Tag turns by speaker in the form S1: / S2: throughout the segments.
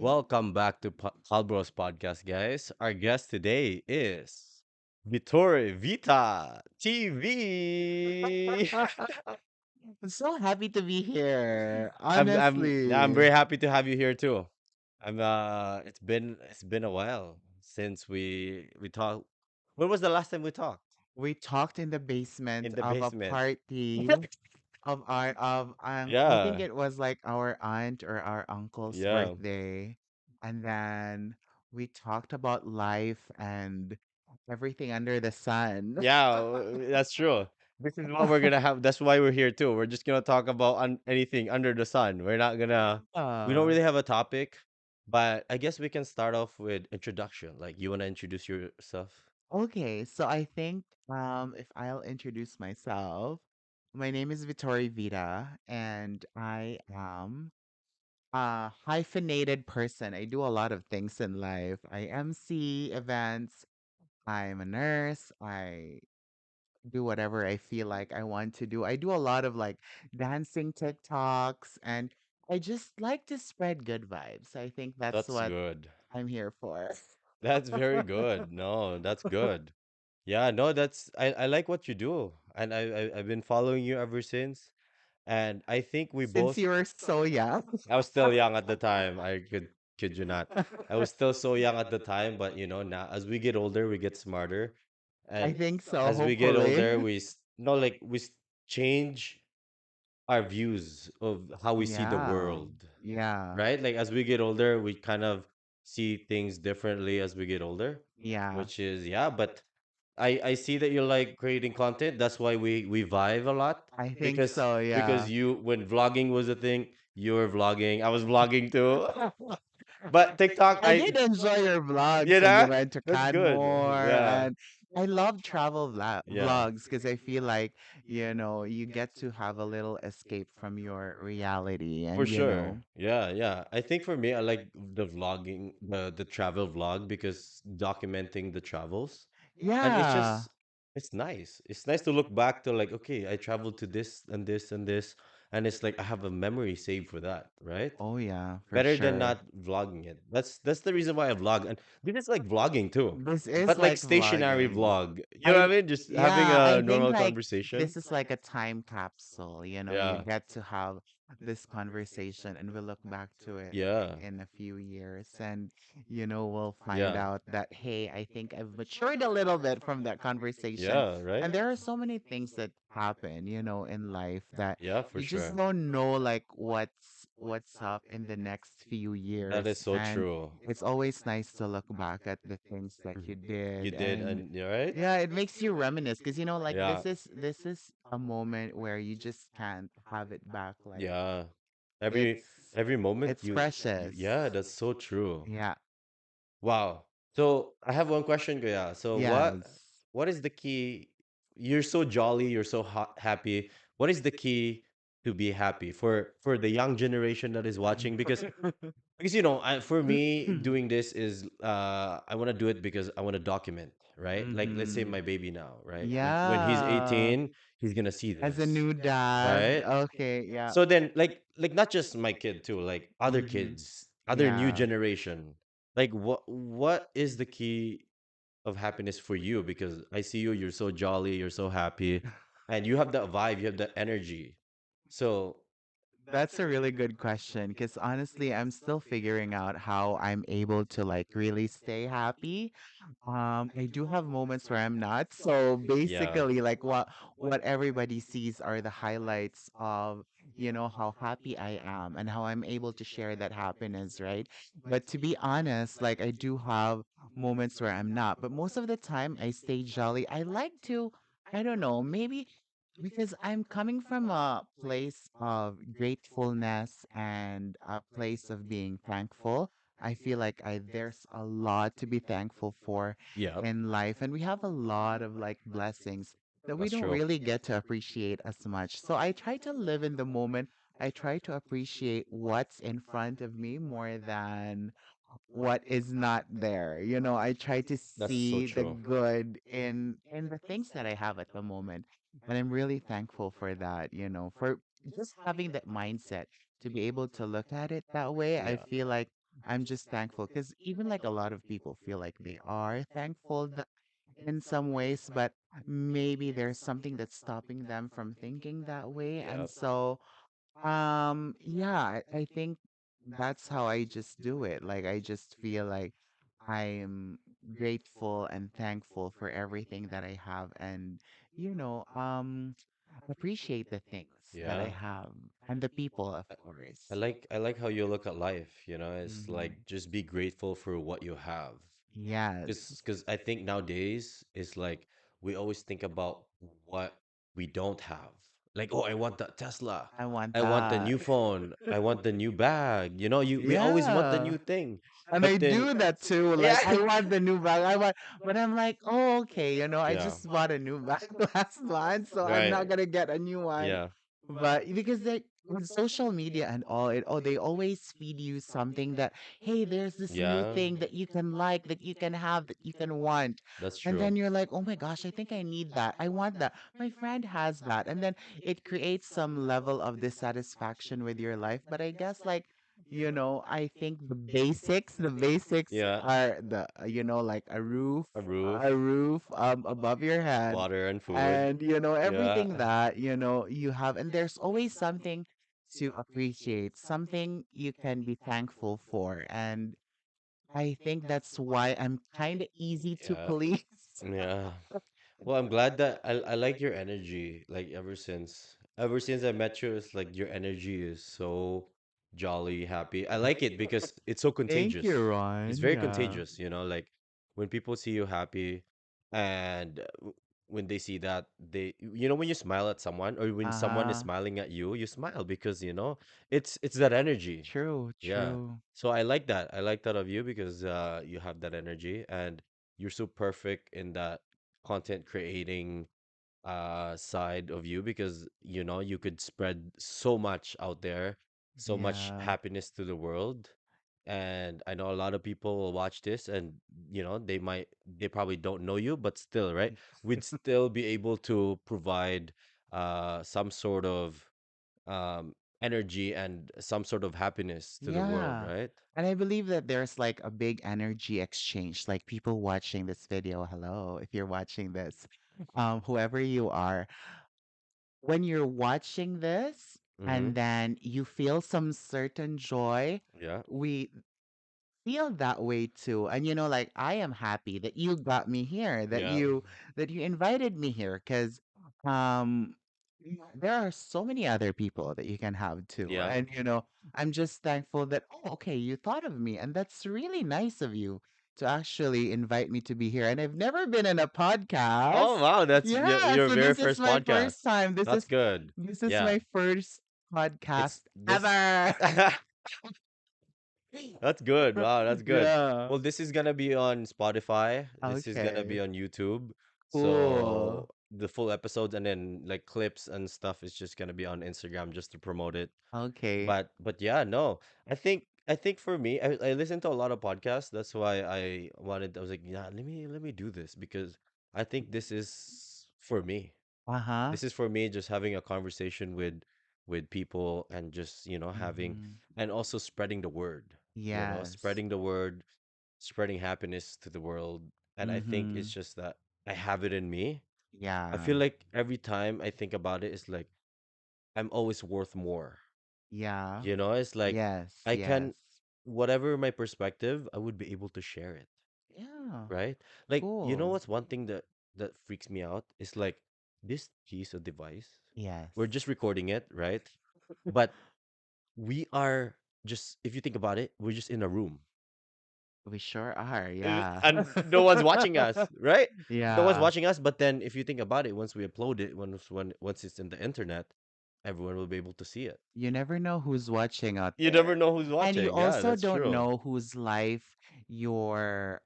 S1: Welcome back to Kalbros podcast, guys. Our guest today is Vitori VIta TV.
S2: I'm so happy to be here.
S1: I'm
S2: Honestly.
S1: very happy to have you here too. It's been a while since we talked. When was the last time we talked?
S2: We talked in the
S1: In
S2: basement
S1: the
S2: of a
S1: basement.
S2: party of our I think
S1: Yeah,
S2: it was like our aunt or our uncle's
S1: yeah.
S2: birthday. And then we talked about life and everything under the sun.
S1: Yeah, that's true. This is what we're gonna have. That's why we're here too. We're just gonna talk about anything under the sun. We're not gonna. We don't
S2: Uh,
S1: really have a topic, but I guess we can start off with introduction. Like, you wanna introduce yourself?
S2: okay, so I think if I'll introduce myself, my name is Vitori VIta and I am a hyphenated person. I do a lot of things in life. I MC events. I'm a nurse. I do whatever I feel like I want to do. I do a lot of like dancing TikToks and I just like to spread good vibes. I think that's
S1: That's
S2: what
S1: good.
S2: I'm here for.
S1: That's very good. No, that's good. Yeah, no, I like what you do, and I've been following you ever since, and I think we
S2: Since
S1: both.
S2: you were so young.
S1: I was still young at the time. I could kid you not. I was still so young at the time, but now as we get older, we get smarter,
S2: I
S1: and
S2: think so,
S1: as we get
S2: hopefully.
S1: older, change our views of how we see the
S2: Yeah.
S1: world,
S2: Yeah.
S1: right? Like, as we get older, we kind of see things differently as we get older,
S2: Yeah.
S1: which is, yeah. But I see that you like creating content. That's why we vibe a lot,
S2: I think
S1: because
S2: so, yeah.
S1: you, when vlogging was a thing, you were vlogging. I was vlogging too. But TikTok,
S2: I did enjoy your
S1: you
S2: vlogs when you
S1: know,
S2: went to
S1: that's good.
S2: Canmore,
S1: Yeah,
S2: and I love travel
S1: yeah,
S2: vlogs because I feel like, you get to have a little escape from your reality
S1: for
S2: and,
S1: sure. Yeah, yeah. I think for me, I like the vlogging, the travel vlog, because documenting the travels, and
S2: yeah.
S1: it's nice. It's nice to look back to, like, okay, I traveled to this and this and this, and it's like I have a memory saved for that, right?
S2: Oh, yeah, for
S1: Better than
S2: sure.
S1: not vlogging it. That's the reason why I vlog. And this is like vlogging too,
S2: This is
S1: but like
S2: like
S1: stationary
S2: vlogging.
S1: vlog. You know what I
S2: I
S1: mean? Just having
S2: Yeah, I
S1: a
S2: think
S1: normal
S2: like
S1: conversation.
S2: this is like a time capsule, you
S1: Yeah,
S2: get to have this conversation and we'll look back to it
S1: yeah,
S2: in a few years and we'll find
S1: yeah,
S2: out that hey, I think I've matured a little bit from that conversation.
S1: yeah. Right?
S2: And there are so many things that happen, in life that
S1: Yeah, for
S2: you just
S1: sure.
S2: don't know like what's up in the next few
S1: That is
S2: years.
S1: so
S2: And
S1: true.
S2: it's always nice to look back at the things that
S1: Mhm.
S2: you
S1: You
S2: did
S1: did,
S2: and
S1: and you're right.
S2: yeah, it makes you reminisce because like
S1: Yeah,
S2: this is a moment where you just can't have it back. Like
S1: yeah. Every
S2: it's
S1: every moment
S2: it's precious.
S1: yeah, that's so true.
S2: Yeah.
S1: Wow. So I have one question, Kuya. So
S2: Yes.
S1: what is the key? You're so jolly, you're so happy. What is the key to be happy for the young generation that is watching? Because for me, doing this is, I want to do it because I want to document, right? Like, let's say
S2: Mm-hmm.
S1: my baby now, right? When he's
S2: Yeah.
S1: 18, he's gonna see
S2: As a
S1: this,
S2: new dad.
S1: right?
S2: Okay, yeah.
S1: So then, like not just my kid too, like other
S2: Mm-hmm.
S1: kids, other new
S2: Yeah.
S1: generation. Like, what is the key of happiness for you? Because I see you, you're so jolly, you're so happy, and you have that vibe, you have that energy. So
S2: That's a really good question because honestly, I'm still figuring out how I'm able to like really stay happy. I do have moments where I'm not. So
S1: yeah,
S2: basically, like what everybody sees are the highlights of, how happy I am and how I'm able to share that happiness, right? But to be honest, like I do have moments where I'm not. But most of the time I stay jolly. I like to, I don't know, maybe because I'm coming from a place of gratefulness and a place of being thankful. I feel like there's a lot to be thankful for
S1: yeah,
S2: in life, and we have a lot of like blessings that we
S1: that's
S2: don't
S1: true.
S2: really get to appreciate as much. So I try to live in the moment. I try to appreciate what's in front of me more than what is not there. I try to
S1: That's so
S2: see the
S1: true.
S2: good in the things that I have at the moment. And I'm really thankful for that, for just having that mindset to be able to look at it that way. I
S1: Yeah,
S2: feel like I'm just thankful because even like a lot of people feel like they are thankful in some ways, but maybe there's something that's stopping them from thinking that way. And
S1: Yep.
S2: so, yeah, I think that's how I just do it. Like, I just feel like I'm grateful and thankful for everything that I have and, you know, appreciate the things that I
S1: Yeah.
S2: have and the people, of
S1: I
S2: course.
S1: like I like how you look at life, you know, it's like
S2: Hmm.
S1: just be grateful for what you have.
S2: Yes,
S1: Because I think nowadays it's like we always think about what we don't have. Like, oh, I want that Tesla.
S2: I want
S1: I want the
S2: that.
S1: new phone. I want the new bag. You know, you we always want the
S2: Yeah.
S1: new thing.
S2: And I
S1: But then
S2: do that too. Like
S1: yeah.
S2: I want the new bag. I want, but I'm like, oh, okay, I
S1: Yeah.
S2: just bought a new bag last month, so I'm not
S1: Right.
S2: gonna get a new one.
S1: Yeah.
S2: But because they with social media and all, they always feed you something that, hey, there's this new
S1: Yeah.
S2: thing that you can like, that you can have, that you can want.
S1: That's
S2: And
S1: true.
S2: then you're like, oh my gosh, I think I need that. I want that. My friend has that. And then it creates some level of dissatisfaction with your life. But I guess like, I think the basics
S1: Yeah.
S2: are like
S1: A
S2: a
S1: roof,
S2: roof above your head,
S1: water and food.
S2: and
S1: Yeah.
S2: everything that you have, and there's always something to appreciate, something you can be thankful for. And I think that's why I'm kind of easy to
S1: Yeah.
S2: please.
S1: Yeah. Well, I'm glad that I like your energy. Like ever since I met you, it's like your energy is so jolly, happy. I like it because it's so
S2: Thank you,
S1: contagious. It's
S2: Ron.
S1: very
S2: Yeah.
S1: contagious, like when people see you happy and when they see that when you smile at someone or when someone is
S2: Uh-huh.
S1: smiling at you, you smile because it's that energy.
S2: True,
S1: Yeah.
S2: true.
S1: So I like that. I like that of you because you have that energy and you're so perfect in that content creating side of you because you could spread so much out there, so much
S2: Yeah.
S1: happiness to the world. And I know a lot of people will watch this and they probably don't know you, but still, right? We'd still be able to provide some sort of um energy and some sort of happiness to the world,
S2: Yeah.
S1: right?
S2: And I believe that there's like a big energy exchange, like people watching this video. Hello, if you're watching this, whoever you are, when you're watching this
S1: Mm-hmm.
S2: and then you feel some certain joy,
S1: Yeah.
S2: we feel that way too. And like I am happy that you got me here, that
S1: Yeah.
S2: you invited me here, because um there are so many other people that you can have too.
S1: Yeah.
S2: And I'm just thankful that, oh, okay, you thought of me, and that's really nice of you to actually invite me to be here. And I've never been in a podcast.
S1: Oh wow, that's
S2: Yeah,
S1: your
S2: so
S1: very
S2: this is
S1: first
S2: my
S1: podcast.
S2: first time. This
S1: That's
S2: is
S1: good.
S2: this is
S1: Yeah.
S2: my first podcast
S1: It's this
S2: ever.
S1: That's good. Wow, that's good.
S2: Yeah.
S1: Well, this is gonna be on Spotify. This is gonna be
S2: Okay.
S1: on YouTube. So
S2: Cool.
S1: the full episodes and then like clips and stuff is just gonna be on Instagram just to promote it.
S2: Okay.
S1: But yeah, no. I think for me, I listen to a lot of podcasts. That's why I was like, yeah, let me do this because I think this is for me.
S2: Uh-huh.
S1: This is for me just having a conversation with people and just having
S2: Mm-hmm.
S1: and also spreading the word,
S2: Yes.
S1: spreading the word, spreading happiness to the world. And I think
S2: Mm-hmm.
S1: it's just that I have it in me. I
S2: Yeah.
S1: feel like every time I think about it, it's like I'm always worth more.
S2: Yeah.
S1: It's like
S2: Yes.
S1: I
S2: Yes.
S1: can whatever my perspective, I would be able to share it,
S2: Yeah.
S1: right? Like,
S2: Cool.
S1: what's one thing that freaks me out is like this piece of device.
S2: Yes.
S1: We're just recording it, right? But we are just if you think about it, we're just in a room.
S2: We sure are. Yeah.
S1: And no one's watching us, right? No one's
S2: Yeah.
S1: watching us, but then if you think about it, once we upload it, once it's in the internet, everyone will be able to see it.
S2: You never know who's watching out
S1: You never
S2: there.
S1: know who's
S2: And you
S1: watching. Yeah,
S2: also
S1: that's
S2: don't
S1: true.
S2: know whose life you're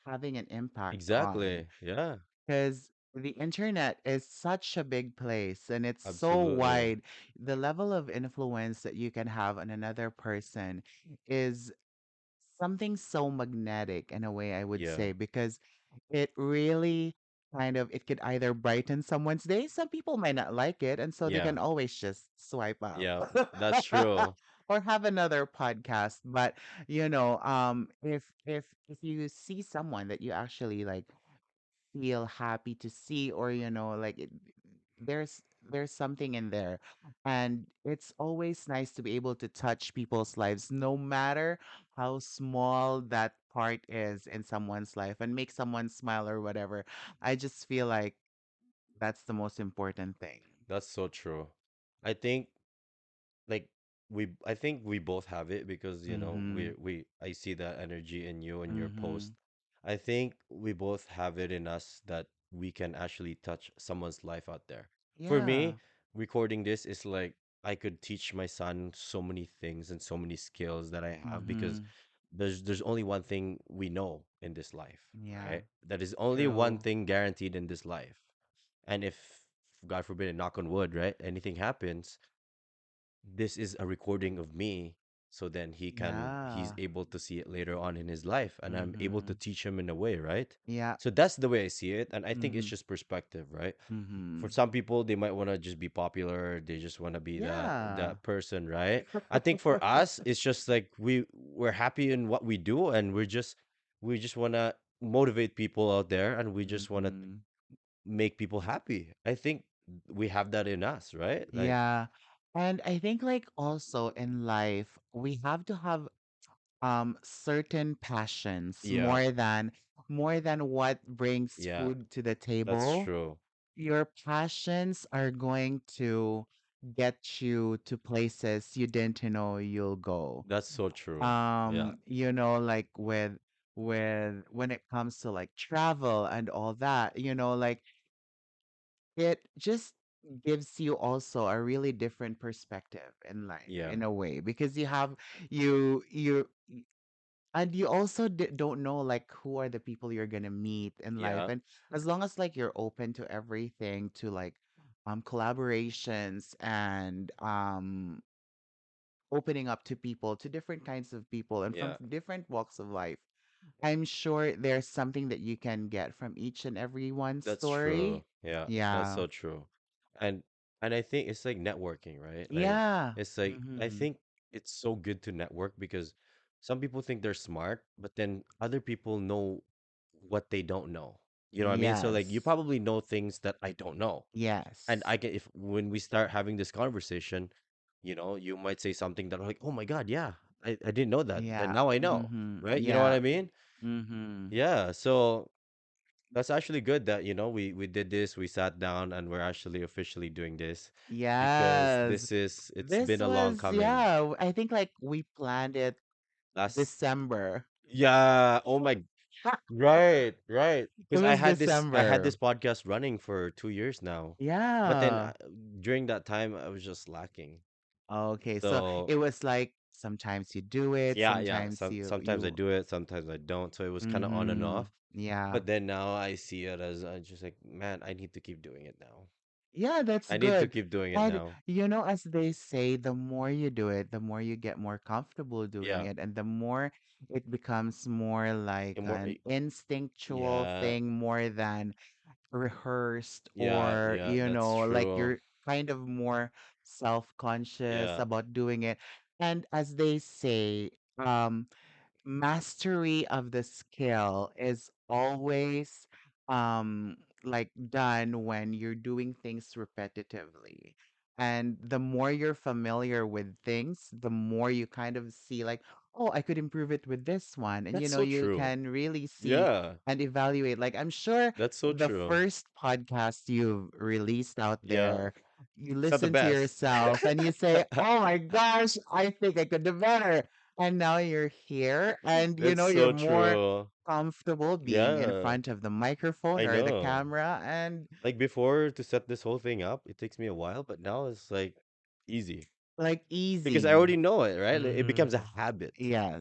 S2: having an impact on.
S1: Exactly. Yeah,
S2: Because the internet is such a big place and it's so
S1: absolutely.
S2: wide. The level of influence that you can have on another person is something so magnetic in a way, I would
S1: Yeah.
S2: say, because it really it could either brighten someone's day. Some people might not like it, and so they
S1: Yeah.
S2: can always just swipe up.
S1: Yeah. That's true.
S2: or have another podcast. But if you see someone that you actually like feel happy to see, or like there's there's something in there, and it's always nice to be able to touch people's lives, no matter how small that part is in someone's life, and make someone smile or whatever. I just feel like that's the most important thing.
S1: That's so true. I think like I think we both have it because
S2: Mm-hmm.
S1: we I see that energy in you and your
S2: Mm-hmm.
S1: post. I think we both have it in us that we can actually touch someone's life out there. For
S2: Yeah.
S1: me, recording this is like I could teach my son so many things and so many skills that I have because
S2: Mm-hmm.
S1: there's only one thing we know in this life,
S2: Yeah.
S1: right? That is only one
S2: True.
S1: thing guaranteed in this life. And if God forbid, knock on wood, right? Anything happens, this is a recording of me, so then he's
S2: Yeah.
S1: able to see it later on in his life, and I'm able to
S2: Mm-hmm.
S1: teach him in a way, right?
S2: Yeah.
S1: So that's the way I see it, and I think it's
S2: Mm-hmm.
S1: just perspective, right? For
S2: Mm-hmm.
S1: some people, they might want to just be popular, they just want to be
S2: Yeah.
S1: that person, right? I think for us it's just like we're happy in what we do, and we just want to motivate people out there, and we just want to
S2: Mm-hmm.
S1: make people happy. I think we have that in us, right? Like,
S2: Yeah. And I think like also in life, we have to have certain passions
S1: yeah,
S2: more than what brings
S1: yeah.
S2: food to the
S1: That's
S2: table.
S1: true.
S2: Your passions are going to get you to places you didn't know you'll go.
S1: That's so true. Yeah.
S2: Like with when it comes to like travel and all that, like it just gives you also a really different perspective in life
S1: Yeah.
S2: in a way, because you and you also don't know like who are the people you're gonna meet in life.
S1: Yeah.
S2: And as long as like you're open to everything, to like collaborations, and opening up to people, to different kinds of people, and from
S1: Yeah.
S2: different walks of life, I'm sure there's something that you can get from each and every one
S1: That's true.
S2: story.
S1: Yeah. That's
S2: Yeah.
S1: so true. And I think it's like networking, right? Like
S2: Yeah.
S1: it's like I
S2: Mm-hmm.
S1: think it's so good to network because some people think they're smart, but then other people know what they don't know. You know what I mean? So like you
S2: Yes.
S1: probably know things that I don't know. And
S2: Yes.
S1: I can if when we start having this conversation, you might say something that like, oh my God, yeah, I didn't know that. And
S2: Yeah.
S1: now I know,
S2: Mm-hmm.
S1: right? You know what
S2: Yeah.
S1: I mean?
S2: Mm-hmm.
S1: Yeah. So that's actually good that, we did this, we sat down and we're actually officially doing this because
S2: Yes.
S1: it's
S2: This
S1: been a long
S2: was,
S1: coming.
S2: yeah, I think like we planned it
S1: Last
S2: December.
S1: Yeah, oh my right, right.
S2: It
S1: Because
S2: was
S1: I had this
S2: December.
S1: podcast running for 2 years now. But then
S2: Yeah.
S1: during that time I was just lacking.
S2: Okay. So
S1: So
S2: it was like sometimes you do it,
S1: yeah, yeah.
S2: sometimes
S1: Sometimes I
S2: you
S1: do it, sometimes I don't. So it was kind of on and
S2: mm-hmm.
S1: off.
S2: Yeah.
S1: But then now I see it as just like, man, I need to keep doing it now.
S2: Yeah, that's
S1: I need to
S2: good.
S1: keep doing it
S2: And
S1: now.
S2: as they say, the more you do it, the more you get more comfortable doing
S1: Yeah.
S2: it, and the more it becomes more like
S1: And more,
S2: an instinctual
S1: yeah,
S2: thing more than rehearsed,
S1: yeah,
S2: or
S1: yeah. That's
S2: like
S1: true.
S2: you're kind of more self-conscious
S1: Yeah,
S2: about doing it. And as they say, mastery of the skill is always like done when you're doing things repetitively. And the more you're familiar with things, the more you kind of see like, oh, I could improve it with this one. And
S1: that's so
S2: you
S1: true.
S2: can really see
S1: Yeah,
S2: and evaluate. Like, I'm sure
S1: that's so
S2: the
S1: true.
S2: first podcast you've released out
S1: Yeah,
S2: there, you
S1: it's not the
S2: listen to
S1: best.
S2: yourself and you say, oh my gosh, I think I could do better. And now you're here, and
S1: That's
S2: you're
S1: so
S2: more
S1: true.
S2: comfortable being in
S1: Yeah,
S2: front of the microphone
S1: I
S2: or the
S1: know.
S2: camera, and
S1: Like before to set this whole thing up, it takes me a while, but now it's like easy
S2: like
S1: because I
S2: easy.
S1: already know it, right? Like, it
S2: Mm-hmm.
S1: becomes a habit.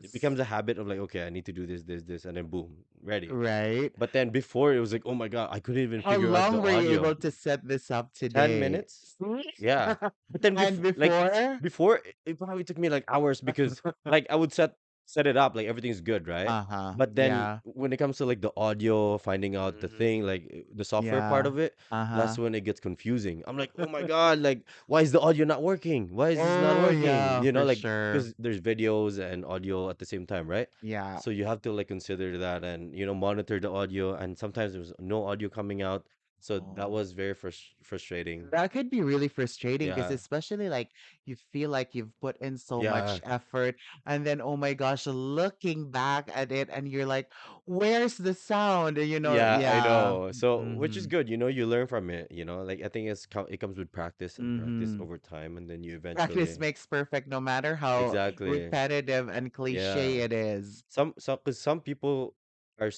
S1: It
S2: Yes.
S1: becomes a habit of like, okay, I need to do this, and then boom, ready.
S2: Right.
S1: But then before it was like, oh my God, I couldn't even
S2: How
S1: figure out the
S2: long were you
S1: audio.
S2: able to set this up
S1: 10
S2: today?
S1: minutes? Yeah. But then
S2: And
S1: before
S2: before?
S1: before it probably took me like hours because like I would set set it up, like everything's good, right?
S2: Uh-huh.
S1: But then
S2: Yeah.
S1: when it comes to like the audio, finding out the thing, like the software part
S2: Yeah.
S1: of it, that's
S2: Uh-huh.
S1: when it gets confusing. I'm like, oh my God, like why is the audio not working? Why is this not
S2: Oh
S1: working?
S2: yeah,
S1: You know,
S2: for
S1: like
S2: sure.
S1: because there's videos and audio at the same time, right?
S2: Yeah.
S1: So you have to like consider that and monitor the audio. And sometimes there was no audio coming out, so that
S2: Oh.
S1: was very frustrating.
S2: That could be really frustrating because
S1: Yeah,
S2: especially like you feel like you've put in so much
S1: yeah.
S2: effort and then oh my gosh, looking back at it and you're like, where's the sound? You know,
S1: Yeah, I
S2: yeah.
S1: know. So, which is
S2: Mm-hmm.
S1: good, you learn from it, Like I think it comes with practice and practice
S2: Mm-hmm.
S1: over time, and then you
S2: Practice
S1: eventually
S2: makes perfect no matter how
S1: exactly.
S2: repetitive and
S1: Yeah.
S2: cliche it is.
S1: Because some people are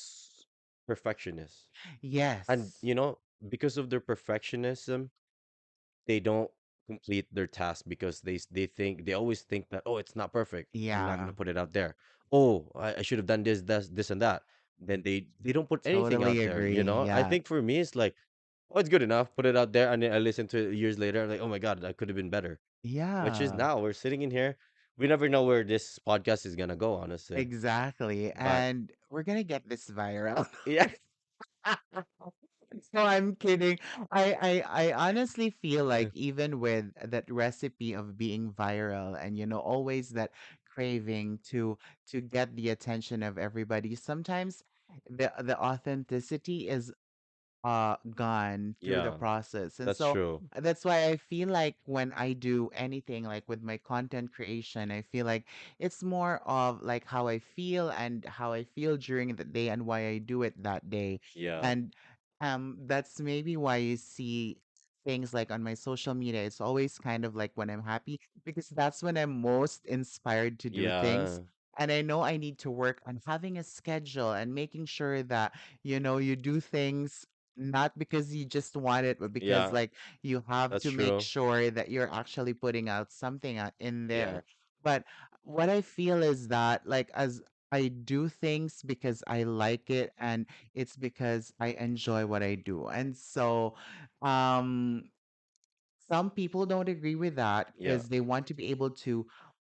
S1: perfectionists, and
S2: Yes.
S1: because of their perfectionism, they don't complete their task because they always think that, oh, it's not perfect. I'm not gonna
S2: Yeah.
S1: put it out there. Oh, I should have done this and that. Then they don't put anything
S2: Totally
S1: out there.
S2: agree.
S1: I
S2: Yeah.
S1: think for me it's like, oh, it's good enough. Put it out there, and then I listen to it years later. I'm like, oh my god, that could have been better. Which is
S2: Yeah.
S1: now we're sitting in here. We never know where this podcast is gonna go, honestly.
S2: Exactly.
S1: But
S2: And we're gonna get this viral.
S1: yeah,
S2: No, I'm kidding. I honestly feel like even with that recipe of being viral and always that craving to get the attention of everybody, sometimes the authenticity is gone through the
S1: yeah,
S2: process. And
S1: that's
S2: so
S1: true.
S2: that's why I feel like when I do anything like with my content creation, I feel like it's more of like how I feel and how I feel during the day and why I do it that day.
S1: Yeah,
S2: And that's maybe why you see things like on my social media, it's always kind of like when I'm happy because that's when I'm most inspired to do things.
S1: yeah,
S2: And I know I need to work on having a schedule and making sure that you do things not because you just want it, but because
S1: yeah.
S2: like you have
S1: That's
S2: to make
S1: true.
S2: sure that you're actually putting out something in
S1: Yeah,
S2: there. But what I feel is that like as I do things because I like it and it's because I enjoy what I do. And so um some people don't agree with that
S1: yeah,
S2: because they want to be able to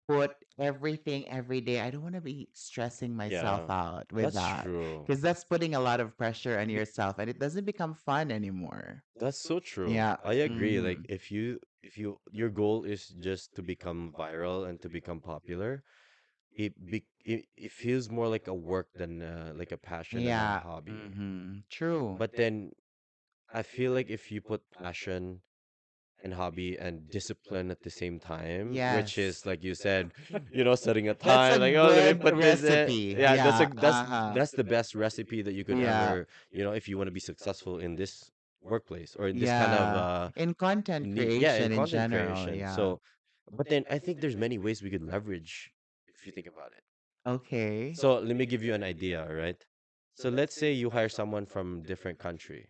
S2: put everything every day. I don't want to be stressing myself
S1: yeah.
S2: out with
S1: That's
S2: that
S1: true.
S2: because that's putting a lot of pressure on
S1: Be-
S2: yourself and it doesn't become fun anymore.
S1: That's so true.
S2: Yeah.
S1: I agree. Like
S2: Mm-hmm.
S1: if you your goal is just to become viral and to become popular, it feels more like a work than like a passion and a
S2: Yeah.
S1: hobby.
S2: Mm-hmm. True.
S1: But then I feel like if you put passion and hobby and discipline at the same time, which is
S2: Yes.
S1: like you said, setting a
S2: That's a
S1: time, like, oh, let me
S2: good
S1: put this in.
S2: recipe.
S1: Yeah,
S2: Yeah. Uh-huh.
S1: that's the best recipe that you could
S2: Yeah.
S1: ever, if you want to be successful in this workplace or in this kind of
S2: Yeah. In content
S1: yeah, in
S2: creation in
S1: content
S2: general.
S1: creation.
S2: Yeah.
S1: So, but then I think there's many ways we could leverage if you think about it.
S2: Okay.
S1: So let me give you an idea, all right? So let's say you hire someone from different country.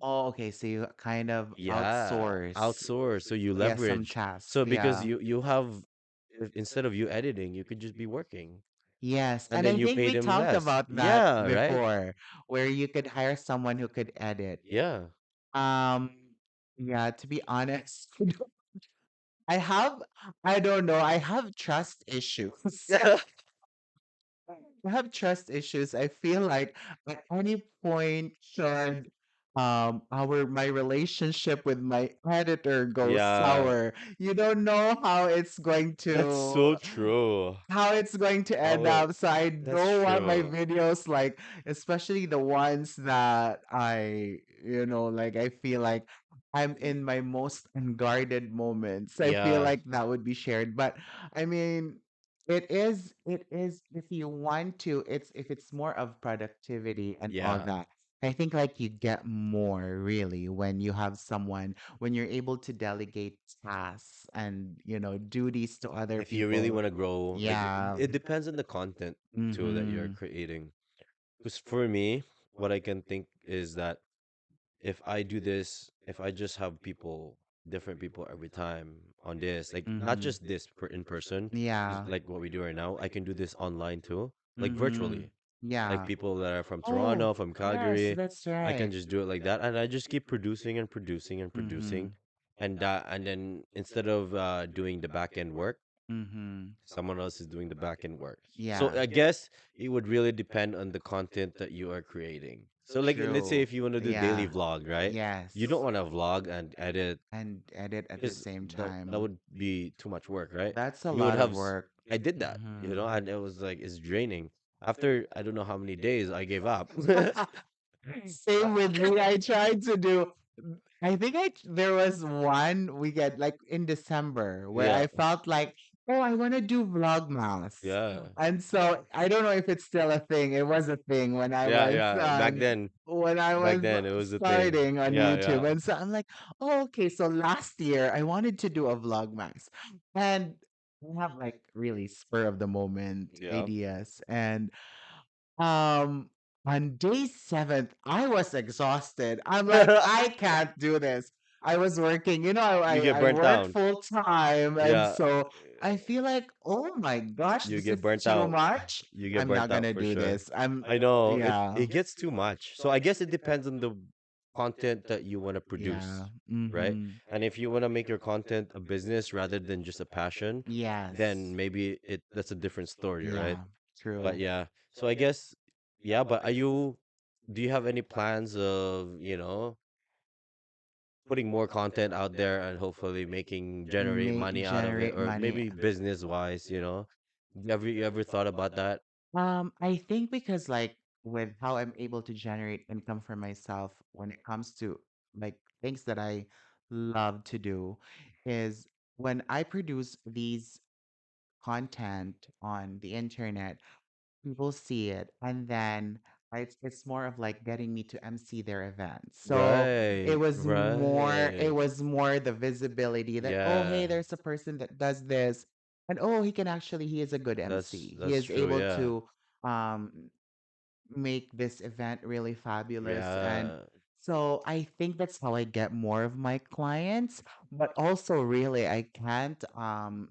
S2: Oh, okay. So you kind of
S1: Yeah,
S2: outsource.
S1: outsource. So you
S2: Yeah, some
S1: leverage.
S2: tasks.
S1: So because
S2: Yeah.
S1: you have instead of you editing, you could just be working,
S2: Yes.
S1: and
S2: And
S1: then
S2: I
S1: you
S2: think
S1: pay
S2: we
S1: them
S2: talked
S1: less.
S2: about that
S1: Yeah, right?
S2: before, where you could hire someone who could edit.
S1: Yeah.
S2: Um, yeah, to be honest, I have, I don't know, I have trust issues. I have trust issues. I feel like at any point should my relationship with my editor go
S1: Yeah.
S2: sour. You don't know
S1: That's so true.
S2: how it's going to
S1: Oh
S2: end
S1: wait,
S2: up. So I
S1: that's
S2: don't want my
S1: true.
S2: videos like, especially the ones that like I feel like I'm in my most unguarded moments. I feel
S1: Yeah.
S2: like that would be shared. But I mean, it is if you want to, it's if it's more of productivity and all
S1: Yeah.
S2: that. I think like you get more really when you have someone when you're able to delegate tasks and duties to other
S1: If you really
S2: people.
S1: want to grow, like
S2: Yeah.
S1: it depends on the content too that you're
S2: Mm-hmm.
S1: creating. Because for me, what I can think is that if I do this, if I just have people, different people every time on this, like not
S2: Mm-hmm.
S1: just this in person,
S2: Yeah.
S1: like what we do right now, I can do this online too, like
S2: Mm-hmm.
S1: virtually. Like
S2: Yeah.
S1: people that are from
S2: Oh,
S1: Toronto, from
S2: yes,
S1: Calgary,
S2: that's
S1: I can
S2: right.
S1: just do it like that, and I just keep producing and producing and
S2: Mm-hmm.
S1: producing, and then instead of doing the back end work.
S2: Mm-hmm.
S1: Someone else is doing the back end work. So
S2: Yeah.
S1: I guess it would really depend on the content that you are creating. So like let's say
S2: True.
S1: if you want to do daily
S2: Yeah.
S1: vlog, right?
S2: Yes.
S1: You don't want to vlog and edit
S2: And edit at the
S1: because
S2: same
S1: that
S2: time.
S1: would be too much work, right?
S2: That's a
S1: You would
S2: lot of
S1: have
S2: work.
S1: I did that,
S2: Mm-hmm.
S1: and it was like it's draining. After I don't know how many days I gave up.
S2: Same with me. I tried to do. I think there was one we get like in December where
S1: Yeah.
S2: I felt like, oh, I want to do Vlogmas.
S1: Yeah.
S2: And so I don't know if it's still a thing. It was a thing
S1: Yeah, yeah.
S2: when I
S1: Back
S2: was
S1: then it was a thing.
S2: starting on
S1: Yeah,
S2: YouTube.
S1: yeah.
S2: And so I'm like, oh, okay. So last year I wanted to do a Vlogmas, and I have like really spur of the moment
S1: Yeah.
S2: ideas. And um, on day seventh, I was exhausted. I'm like, I can't do this. I was working,
S1: You get
S2: I
S1: burnt
S2: work
S1: down.
S2: full time. And
S1: Yeah.
S2: so I feel like, oh my gosh,
S1: You
S2: this is
S1: get burnt
S2: too
S1: out.
S2: much.
S1: You get
S2: I'm not
S1: burnt out
S2: gonna
S1: for
S2: do
S1: sure.
S2: this. I'm,
S1: I know
S2: yeah,
S1: it gets too much. So I guess it depends on the content that you want to
S2: yeah.
S1: produce, right?
S2: Mm-hmm.
S1: And if you want to make your content a business rather than just a passion, then
S2: Yes.
S1: maybe that's a different story, right?
S2: Yeah,
S1: But
S2: true.
S1: yeah. So I guess yeah, but do you have any plans of, putting more content out there and hopefully making generate
S2: Make
S1: money out of it
S2: generate
S1: or
S2: money.
S1: maybe business wise, you ever thought about that?
S2: I think because like with how I'm able to generate income for myself when it comes to like things that I love to do is when I produce these content on the internet, people see it, and then it's more of like getting me to MC their events. So
S1: Right,
S2: it
S1: right.
S2: was more the visibility that, oh, hey,
S1: Yeah,
S2: there's a person that does this, and oh, he is a good
S1: that's
S2: MC. He
S1: that's
S2: is
S1: true.
S2: able
S1: Yeah,
S2: to make this event really fabulous. And
S1: yeah,
S2: so I think that's how I get more of my clients. But also really I can't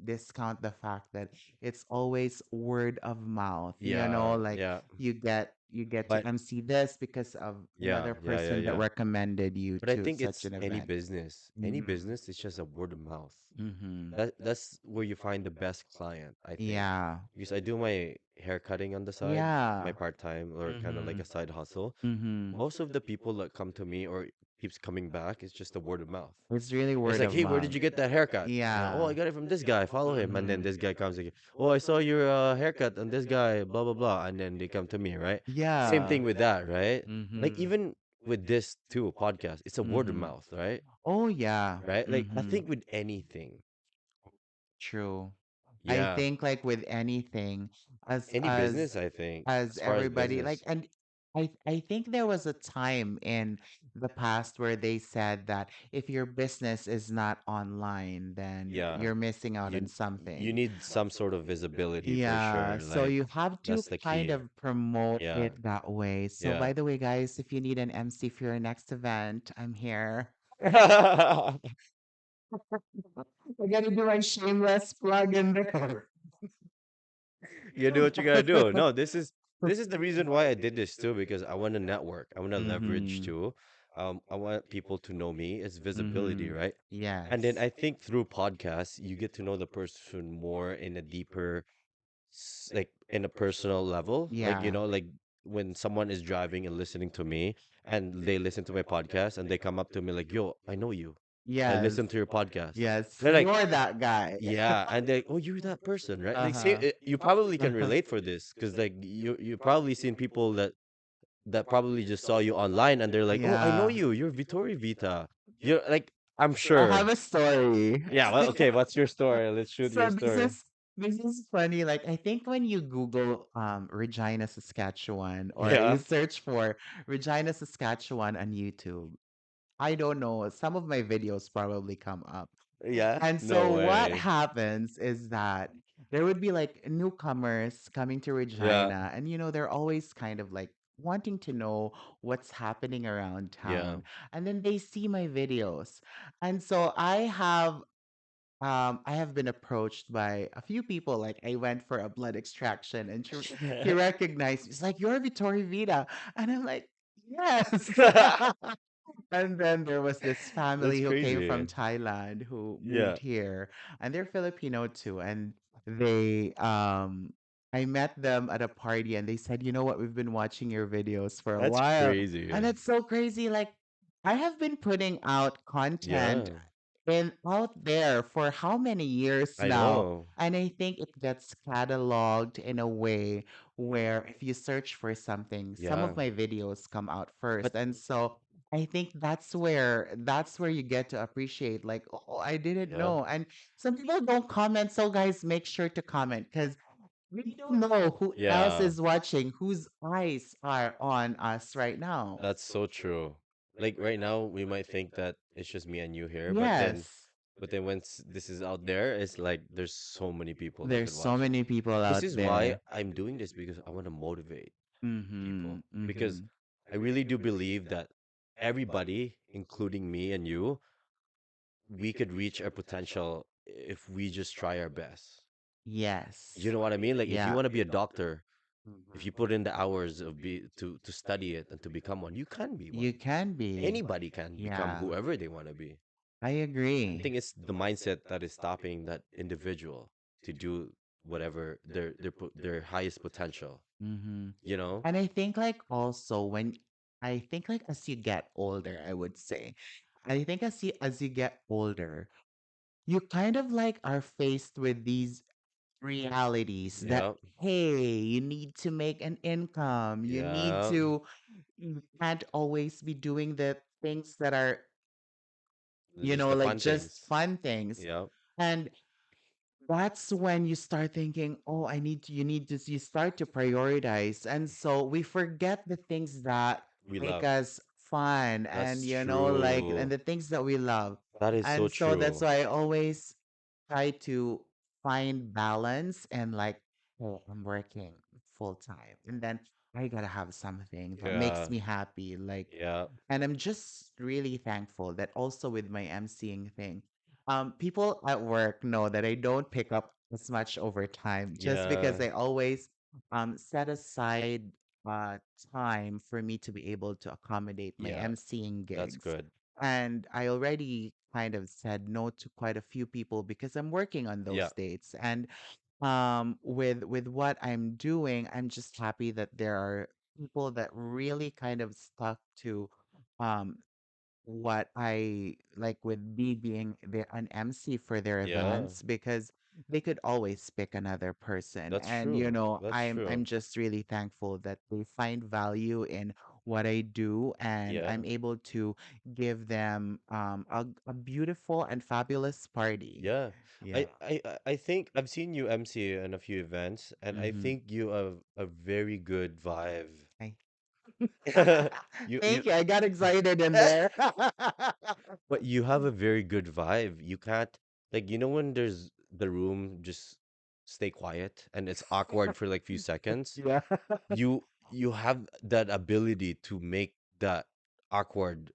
S2: discount the fact that it's always word of mouth.
S1: yeah,
S2: Like
S1: yeah.
S2: you get to
S1: But
S2: MC this because of
S1: yeah,
S2: another
S1: yeah, yeah,
S2: person that
S1: yeah.
S2: recommended you
S1: But I
S2: to
S1: think
S2: such
S1: it's
S2: an
S1: any
S2: event.
S1: business. Any
S2: Mm-hmm.
S1: business is just a word of mouth.
S2: Mm-hmm.
S1: That's where you find the best client, I think.
S2: Yeah.
S1: Because I do my hair cutting on the side, my
S2: Yeah.
S1: part-time or kind of like
S2: Mm-hmm.
S1: a side hustle.
S2: Mm-hmm.
S1: Most of the people that come to me or keeps coming back is just a word of mouth.
S2: It's really
S1: It's
S2: word
S1: like,
S2: of
S1: hey, where
S2: mouth.
S1: did you get that haircut? Oh,
S2: Yeah.
S1: I got it from this guy. Follow him. And then
S2: Mm-hmm.
S1: this guy comes again. Oh, I saw your haircut on this guy. Blah blah blah. And then they come to me, right? Same
S2: Yeah.
S1: thing with that, right? Like
S2: Mm-hmm.
S1: even with this too podcast, it's a word of
S2: Mm-hmm.
S1: mouth, right?
S2: Oh yeah.
S1: Right? Like I
S2: Mm-hmm.
S1: think with anything,
S2: True. I
S1: yeah,
S2: think like with anything, as
S1: any
S2: as
S1: business, I think,
S2: as
S1: as far as
S2: everybody like,
S1: business,
S2: and I think there was a time in the past where they said that if your business is not online, then
S1: yeah,
S2: you're missing out on
S1: you
S2: something.
S1: need some sort of visibility for
S2: Yeah,
S1: sure.
S2: so
S1: Like
S2: you have to
S1: that's the
S2: kind
S1: key.
S2: of promote
S1: Yeah,
S2: it that way. So
S1: yeah.
S2: by the way, guys, if you need an MC for your next event, I'm here. I gotta do my shameless plug in there.
S1: You do what you gotta do. No, this is the reason why I did this too, because I want to network. I want to leverage
S2: Mm-hmm.
S1: too. I want people to know me. It's visibility,
S2: Mm-hmm.
S1: right? And then
S2: Yes.
S1: I think through podcasts, you get to know the person more in a deeper, like in a personal level. Like,
S2: Yeah.
S1: like when someone is driving and listening to me and they listen to my podcast and they come up to me like, yo, I know you. I
S2: Yes.
S1: listen to your podcast.
S2: Yes.
S1: They're like,
S2: You're that guy.
S1: yeah, and they, oh, you're that person, right? Like, say,
S2: Uh-huh.
S1: you probably can relate for this because, like, you probably seen people that probably just saw you online and they're like, oh, I know
S2: Yeah.
S1: you. You're Vitori VIta. You're like, I'm
S2: I
S1: sure.
S2: have a story.
S1: Yeah. Well, okay. What's your story? Let's shoot
S2: So
S1: your story.
S2: this is funny. Like I think when you Google Regina, Saskatchewan, or you
S1: Yeah.
S2: search for Regina, Saskatchewan on YouTube, I don't know, some of my videos probably come up.
S1: Yeah.
S2: And so
S1: No
S2: what
S1: way.
S2: happens is that there would be like newcomers coming to
S1: Yeah.
S2: Regina, and they're always kind of like wanting to know what's happening around
S1: Yeah.
S2: town. And then they see my videos. And so I have been approached by a few people. Like I went for a blood extraction, and he recognized me. He's like, "You're Vitori Vita," and I'm like, "Yes." And then there was this
S1: That's
S2: family who came from
S1: crazy.
S2: Thailand who moved
S1: Yeah.
S2: here, and they're Filipino too. And they I met them at a party and they said, "You know what? We've been watching your videos for a
S1: That's
S2: while." And
S1: crazy.
S2: it's so crazy. Like I have been putting out content
S1: Yeah,
S2: and out there for how many years
S1: I
S2: now?
S1: know.
S2: And I think it gets cataloged in a way where if you search for something, some
S1: Yeah,
S2: of my videos come out
S1: but
S2: first. And so I think that's where you get to appreciate like, oh, I didn't
S1: yeah,
S2: know. And some people don't comment, so guys, make sure to comment because we don't know who else
S1: yeah,
S2: is watching, whose eyes are on us right now.
S1: that's so true. Like right now, we might think that it's just me and you here,
S2: Yes.
S1: but then once this is out there, it's like there's so many people that
S2: There's
S1: could
S2: so
S1: watch it.
S2: many people
S1: This
S2: out
S1: is why
S2: there.
S1: I'm doing this because I want to motivate
S2: Mm-hmm.
S1: people because
S2: Mm-hmm.
S1: I really do believe that everybody, including me and you, we could reach our potential if we just try our best. You
S2: Yes.
S1: know what I mean? Like if you
S2: Yeah.
S1: want to be a doctor, if you put in the hours of be to study it and to become one, you can be
S2: You
S1: one.
S2: can be.
S1: Anybody can become
S2: Yeah.
S1: whoever they want to be.
S2: I
S1: I
S2: agree.
S1: think it's the mindset that is stopping that individual to do whatever their highest potential.
S2: Mm-hmm.
S1: You know?
S2: And I think like also when I think like as you get older, I would say, I think as you get older, you kind of like are faced with these realities that
S1: Yeah,
S2: hey, you need to make an income. You need
S1: yeah.
S2: to you can't always be doing the things that are,
S1: Just the
S2: like
S1: fun
S2: just
S1: things.
S2: fun things.
S1: Yeah,
S2: And that's when you start thinking, oh, you need to, you start to prioritize. And so we forget the things that
S1: we
S2: make
S1: love.
S2: us fun and,
S1: That's
S2: and
S1: true.
S2: the things that we love.
S1: That is so
S2: And so that's
S1: true.
S2: why I always try to find balance and like, oh, I'm working full time. And then I gotta have something that makes
S1: Yeah,
S2: me happy. Like,
S1: yeah,
S2: and I'm just really thankful that also with my emceeing thing, people at work know that I don't pick up as much overtime just because
S1: yeah,
S2: I always set aside uh, time for me to be able to accommodate my
S1: yeah.
S2: emceeing
S1: That's
S2: gigs.
S1: good.
S2: And I already kind of said no to quite a few people because I'm working on
S1: Yeah,
S2: those dates. And with what I'm doing, I'm just happy that there are people that really kind of stuck to um what I like with me being an MC for their
S1: yeah.
S2: events because they could always pick another person.
S1: That's
S2: And
S1: true. That's
S2: I'm
S1: true.
S2: just really thankful that they find value in what I do and
S1: Yeah,
S2: I'm able to give them a beautiful and fabulous party.
S1: yeah.
S2: Yeah.
S1: I think I've seen you MC in a few events, and I
S2: Mm-hmm.
S1: think you have a very good vibe.
S2: I
S1: You
S2: Thank you. I got excited in there.
S1: but you have a very good vibe. You can't like when there's the room just stay quiet and it's awkward for like few seconds.
S2: Yeah.
S1: You have that ability to make that awkward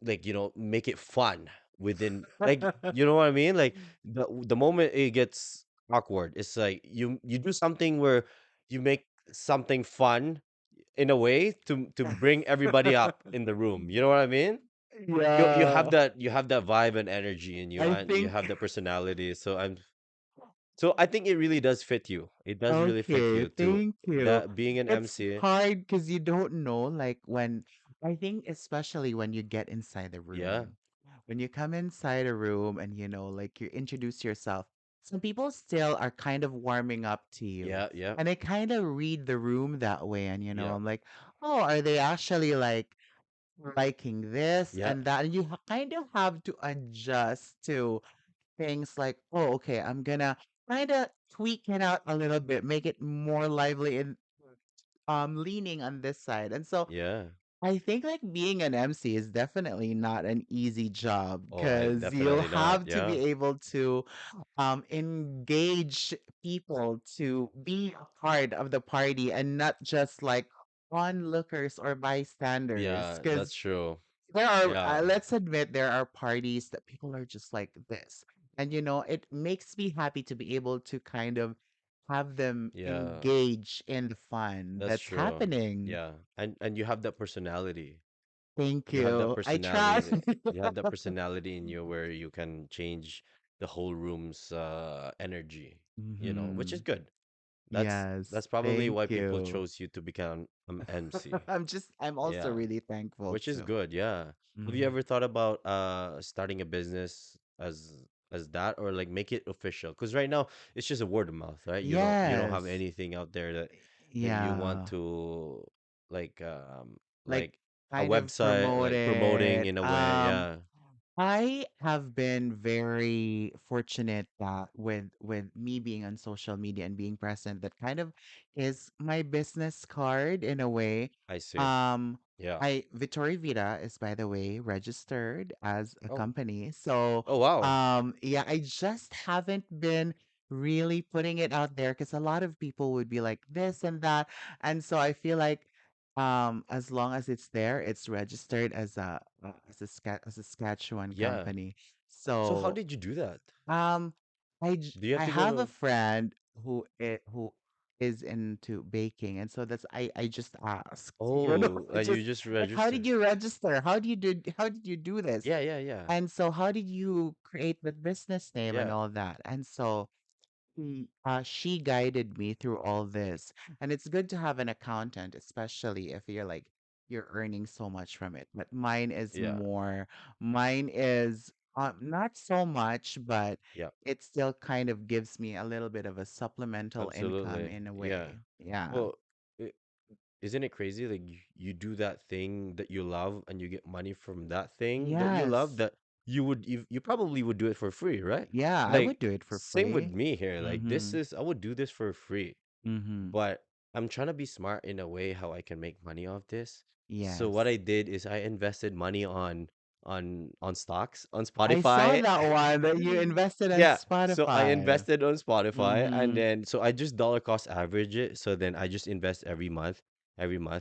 S1: like make it fun within like you know what I mean? Like the moment it gets awkward, it's like you do something where you make something fun in a way to bring everybody up in the room. You know what I mean? You have
S2: Yeah.
S1: that vibe and energy in you
S2: I
S1: and you have
S2: think
S1: the personality. So I think it really does fit you. It does really fit
S2: okay,
S1: you to
S2: thank you.
S1: that being an
S2: It's
S1: MC.
S2: hard because you don't know, like when I think especially when you get inside the
S1: Yeah.
S2: room, when you come inside a room and like you introduce yourself, some people still are kind of warming up to you.
S1: Yeah, yeah,
S2: And I kind of read the room that way, and
S1: yeah,
S2: I'm like, oh, are they actually like liking this
S1: yeah,
S2: and that? And you kind of have to adjust to things like, oh, okay, I'm gonna kind of tweak it out a little bit, make it more lively and leaning on this side. And so
S1: yeah.
S2: I think like being an MC is definitely not an easy job
S1: Oh, I
S2: because you'll
S1: definitely not.
S2: have to
S1: Yeah,
S2: be able to engage people to be a part of the party and not just like onlookers or bystanders.
S1: yeah,
S2: Because
S1: that's true.
S2: there are,
S1: Yeah,
S2: let's admit, there are parties that people are just like this. And, it makes me happy to be able to kind of have them
S1: yeah,
S2: engage in the fun
S1: that's
S2: that's
S1: true.
S2: happening.
S1: Yeah, and you have that personality.
S2: Thank
S1: You have that
S2: you. I try.
S1: personality. You have that personality in you where you can change. the whole room's energy, which is
S2: Mm-hmm.
S1: good. That's
S2: Yes.
S1: probably
S2: Thank
S1: why people
S2: you.
S1: chose you to become MC.
S2: I'm also
S1: Yeah,
S2: really thankful
S1: which is
S2: too.
S1: good. Yeah. Have you
S2: Mhm.
S1: ever thought about starting a business as that, or like make it official? Because right now it's just a word of mouth, right? You don't have
S2: Yes.
S1: anything out there that you want
S2: Yeah.
S1: to like
S2: Like
S1: like a
S2: kind of
S1: website
S2: promote
S1: like promoting
S2: it.
S1: in a way. Yeah,
S2: I have been very fortunate that with me being on social media and being present, that kind of is my business card in a way.
S1: I see.
S2: Um,
S1: Yeah.
S2: I Vitori VIta is, by the way, registered as a
S1: Oh.
S2: company. So
S1: Oh wow.
S2: yeah, I just haven't been really putting it out there because a lot of people would be like this and that. And so I feel like as long as it's there, it's registered as a Saskatchewan
S1: Yeah.
S2: company.
S1: So how
S2: So
S1: did you do that?
S2: um
S1: Do you have
S2: I
S1: to go
S2: have a
S1: to?
S2: friend who is into baking, and so I just asked,
S1: Oh,
S2: I
S1: you
S2: just
S1: just
S2: like, how did
S1: register.
S2: you register? How did you do this?
S1: Yeah, yeah, yeah,
S2: And so how did you create the business name and
S1: yeah.
S2: all that? And so she guided me through all this. And it's good to have an accountant, especially if you're earning so much from it. But
S1: Yeah,
S2: mine is not so much, but
S1: yeah,
S2: it still kind of gives me a little bit of a supplemental income
S1: absolutely.
S2: in a
S1: Yeah.
S2: way. Yeah.
S1: Well, I isn't it crazy? Like you do that thing that you love and you get money from that thing that you love,
S2: Yes.
S1: that you probably would do it for free, right?
S2: Yeah, I
S1: Like
S2: would do it for
S1: same with
S2: free.
S1: me here. Like
S2: Mm-hmm.
S1: I would do this for free,
S2: Mm-hmm.
S1: but I'm trying to be smart in a way how I can make money off this. So what I
S2: Yes.
S1: did is I invested money on stocks on
S2: I saw
S1: Spotify.
S2: that one that you invested on
S1: Yeah, so I
S2: Spotify.
S1: invested on Spotify, and
S2: Mm-hmm.
S1: then so I just dollar cost average it. So then I just invest every month,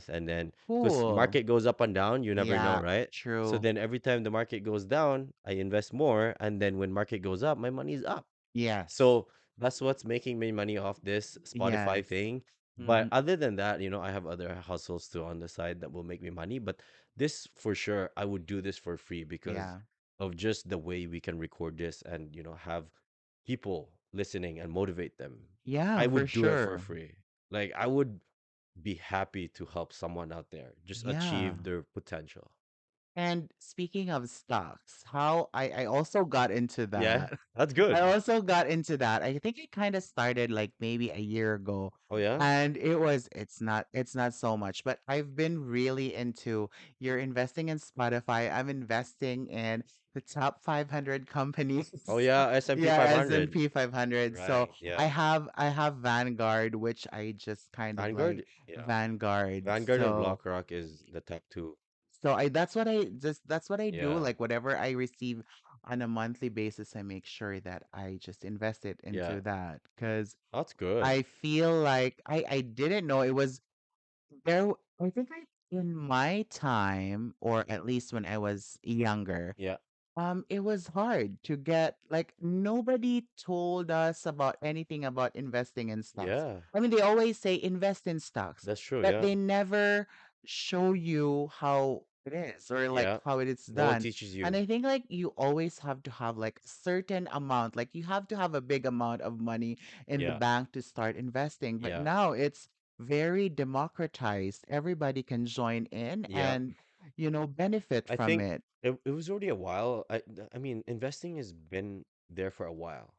S1: and then because
S2: Cool.
S1: market goes up and down, you never know,
S2: Yeah,
S1: right? So
S2: true.
S1: then every time the market goes down, I invest more, and then when market goes up, my money's up.
S2: Yes.
S1: So that's what's making me money off this Spotify
S2: Yes.
S1: thing. But
S2: Mm-hmm.
S1: other than that, I have other hustles too on the side that will make me money. But this for sure, I would do this for free because
S2: Yeah.
S1: of just the way we can record this and have people listening and motivate them.
S2: Yeah,
S1: I
S2: for
S1: would do it for
S2: sure.
S1: free. Like I would be happy to help someone out there just
S2: Yeah.
S1: achieve their potential.
S2: And speaking of stocks, how I also got into
S1: Yeah,
S2: that.
S1: that's
S2: I
S1: good.
S2: also got into that. I think it kind of started like maybe a year ago.
S1: Oh yeah?
S2: And it's not so much, but I've been really into you're investing in Spotify. I'm investing in the top 500 companies.
S1: Oh yeah, S&P
S2: Yeah,
S1: 500.
S2: S&P 500. So
S1: Right. Yeah.
S2: I have Vanguard, which I just kind of like
S1: Vanguard, yeah.
S2: Vanguard.
S1: Vanguard and BlackRock is the top two.
S2: So I that's what I do.
S1: Yeah.
S2: Like whatever I receive on a monthly basis, I make sure that I just invest it
S1: Yeah.
S2: into that because
S1: That's good.
S2: I feel like I didn't know it was there. I think I in my time, or at least when I was younger,
S1: Yeah.
S2: it was hard to get, like, nobody told us about anything about investing in stocks.
S1: Yeah.
S2: I mean, they always say invest in stocks,
S1: That's true.
S2: but
S1: Yeah.
S2: they never show you how it is or like
S1: Yeah.
S2: how it is
S1: No one
S2: done.
S1: teaches
S2: And
S1: you.
S2: I think like you always have to have like a certain amount, like you have to have a big amount of money in the
S1: Yeah.
S2: bank to start investing. But
S1: Yeah.
S2: now it's very democratized. Everybody can join in
S1: Yeah.
S2: and, benefit
S1: I
S2: from
S1: think
S2: it.
S1: it was already a while. I mean, investing has been there for a while.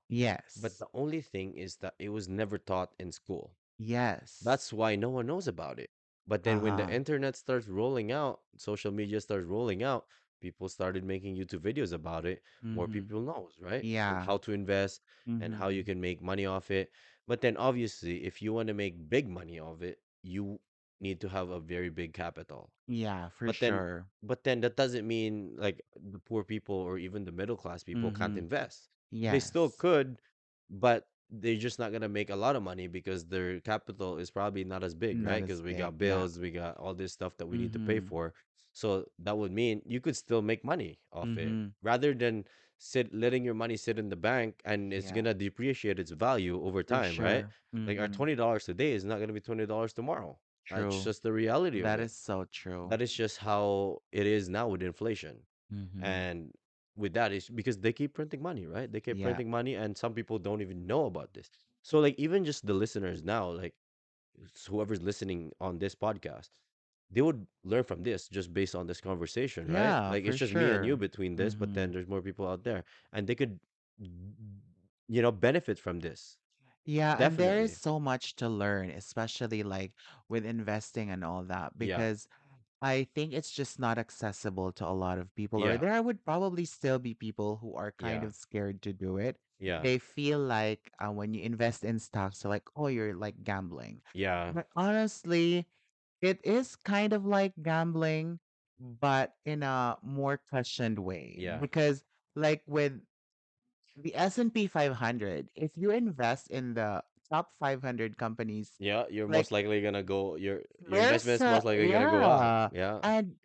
S1: But
S2: Yes.
S1: the only thing is that it was never taught in school.
S2: Yes.
S1: That's why no one knows about it. But then when the
S2: Uh-huh.
S1: internet starts rolling out, social media starts rolling out, people started making YouTube videos about it. More
S2: Mm-hmm.
S1: people knows, right? And
S2: Yeah.
S1: how to invest and how
S2: Mm-hmm.
S1: you can make money off it. But then obviously, if you want to make big money off it, you need to have a very big capital.
S2: Yeah, for
S1: But then
S2: sure.
S1: that doesn't mean like the poor people or even the middle class people can't
S2: Mm-hmm.
S1: invest. They still
S2: Yes.
S1: could, but they're just not gonna make a lot of money because their capital is probably not as big,
S2: Not
S1: right?
S2: as
S1: Because we
S2: big.
S1: got
S2: Yeah.
S1: bills, we got all this stuff that we need to pay
S2: Mm-hmm.
S1: for. So that would mean you could still make money off it
S2: Mm-hmm.
S1: rather than letting your money sit in the bank and it's
S2: Yeah,
S1: gonna depreciate its value over
S2: for
S1: time, right?
S2: sure.
S1: Like our
S2: Mm-hmm.
S1: $20 today is not gonna be $20 tomorrow. That's
S2: True.
S1: just the reality of
S2: That
S1: it.
S2: is so true.
S1: That is just how it is now with inflation.
S2: Mm-hmm.
S1: And with that is because they keep printing money, right? They keep
S2: Yeah.
S1: printing money, and some people don't even know about this. So like even just the listeners now, like whoever's listening on this podcast, they would learn from this just based on this conversation, right?
S2: Yeah,
S1: Like
S2: for
S1: it's just me and you
S2: sure.
S1: between this, but
S2: Mm-hmm.
S1: then there's more people out there, and they could, benefit from this.
S2: Yeah, and there is
S1: Definitely.
S2: so much to learn, especially like with investing and all that,
S1: Yeah.
S2: because I think it's just not accessible to a lot of people, or
S1: Yeah.
S2: there would probably still be people who are kind
S1: Yeah.
S2: of scared to do it.
S1: Yeah.
S2: They feel like when you invest in stocks, they're like, oh, you're like gambling.
S1: Yeah.
S2: But honestly, it is kind of like gambling, but in a more cushioned way.
S1: Yeah.
S2: Because, like with the S&P 500, if you invest in the top 500 companies,
S1: Yeah. You're
S2: like
S1: most likely gonna go. Your
S2: there's
S1: investment's most likely gonna go up.
S2: yeah,
S1: Yeah.
S2: and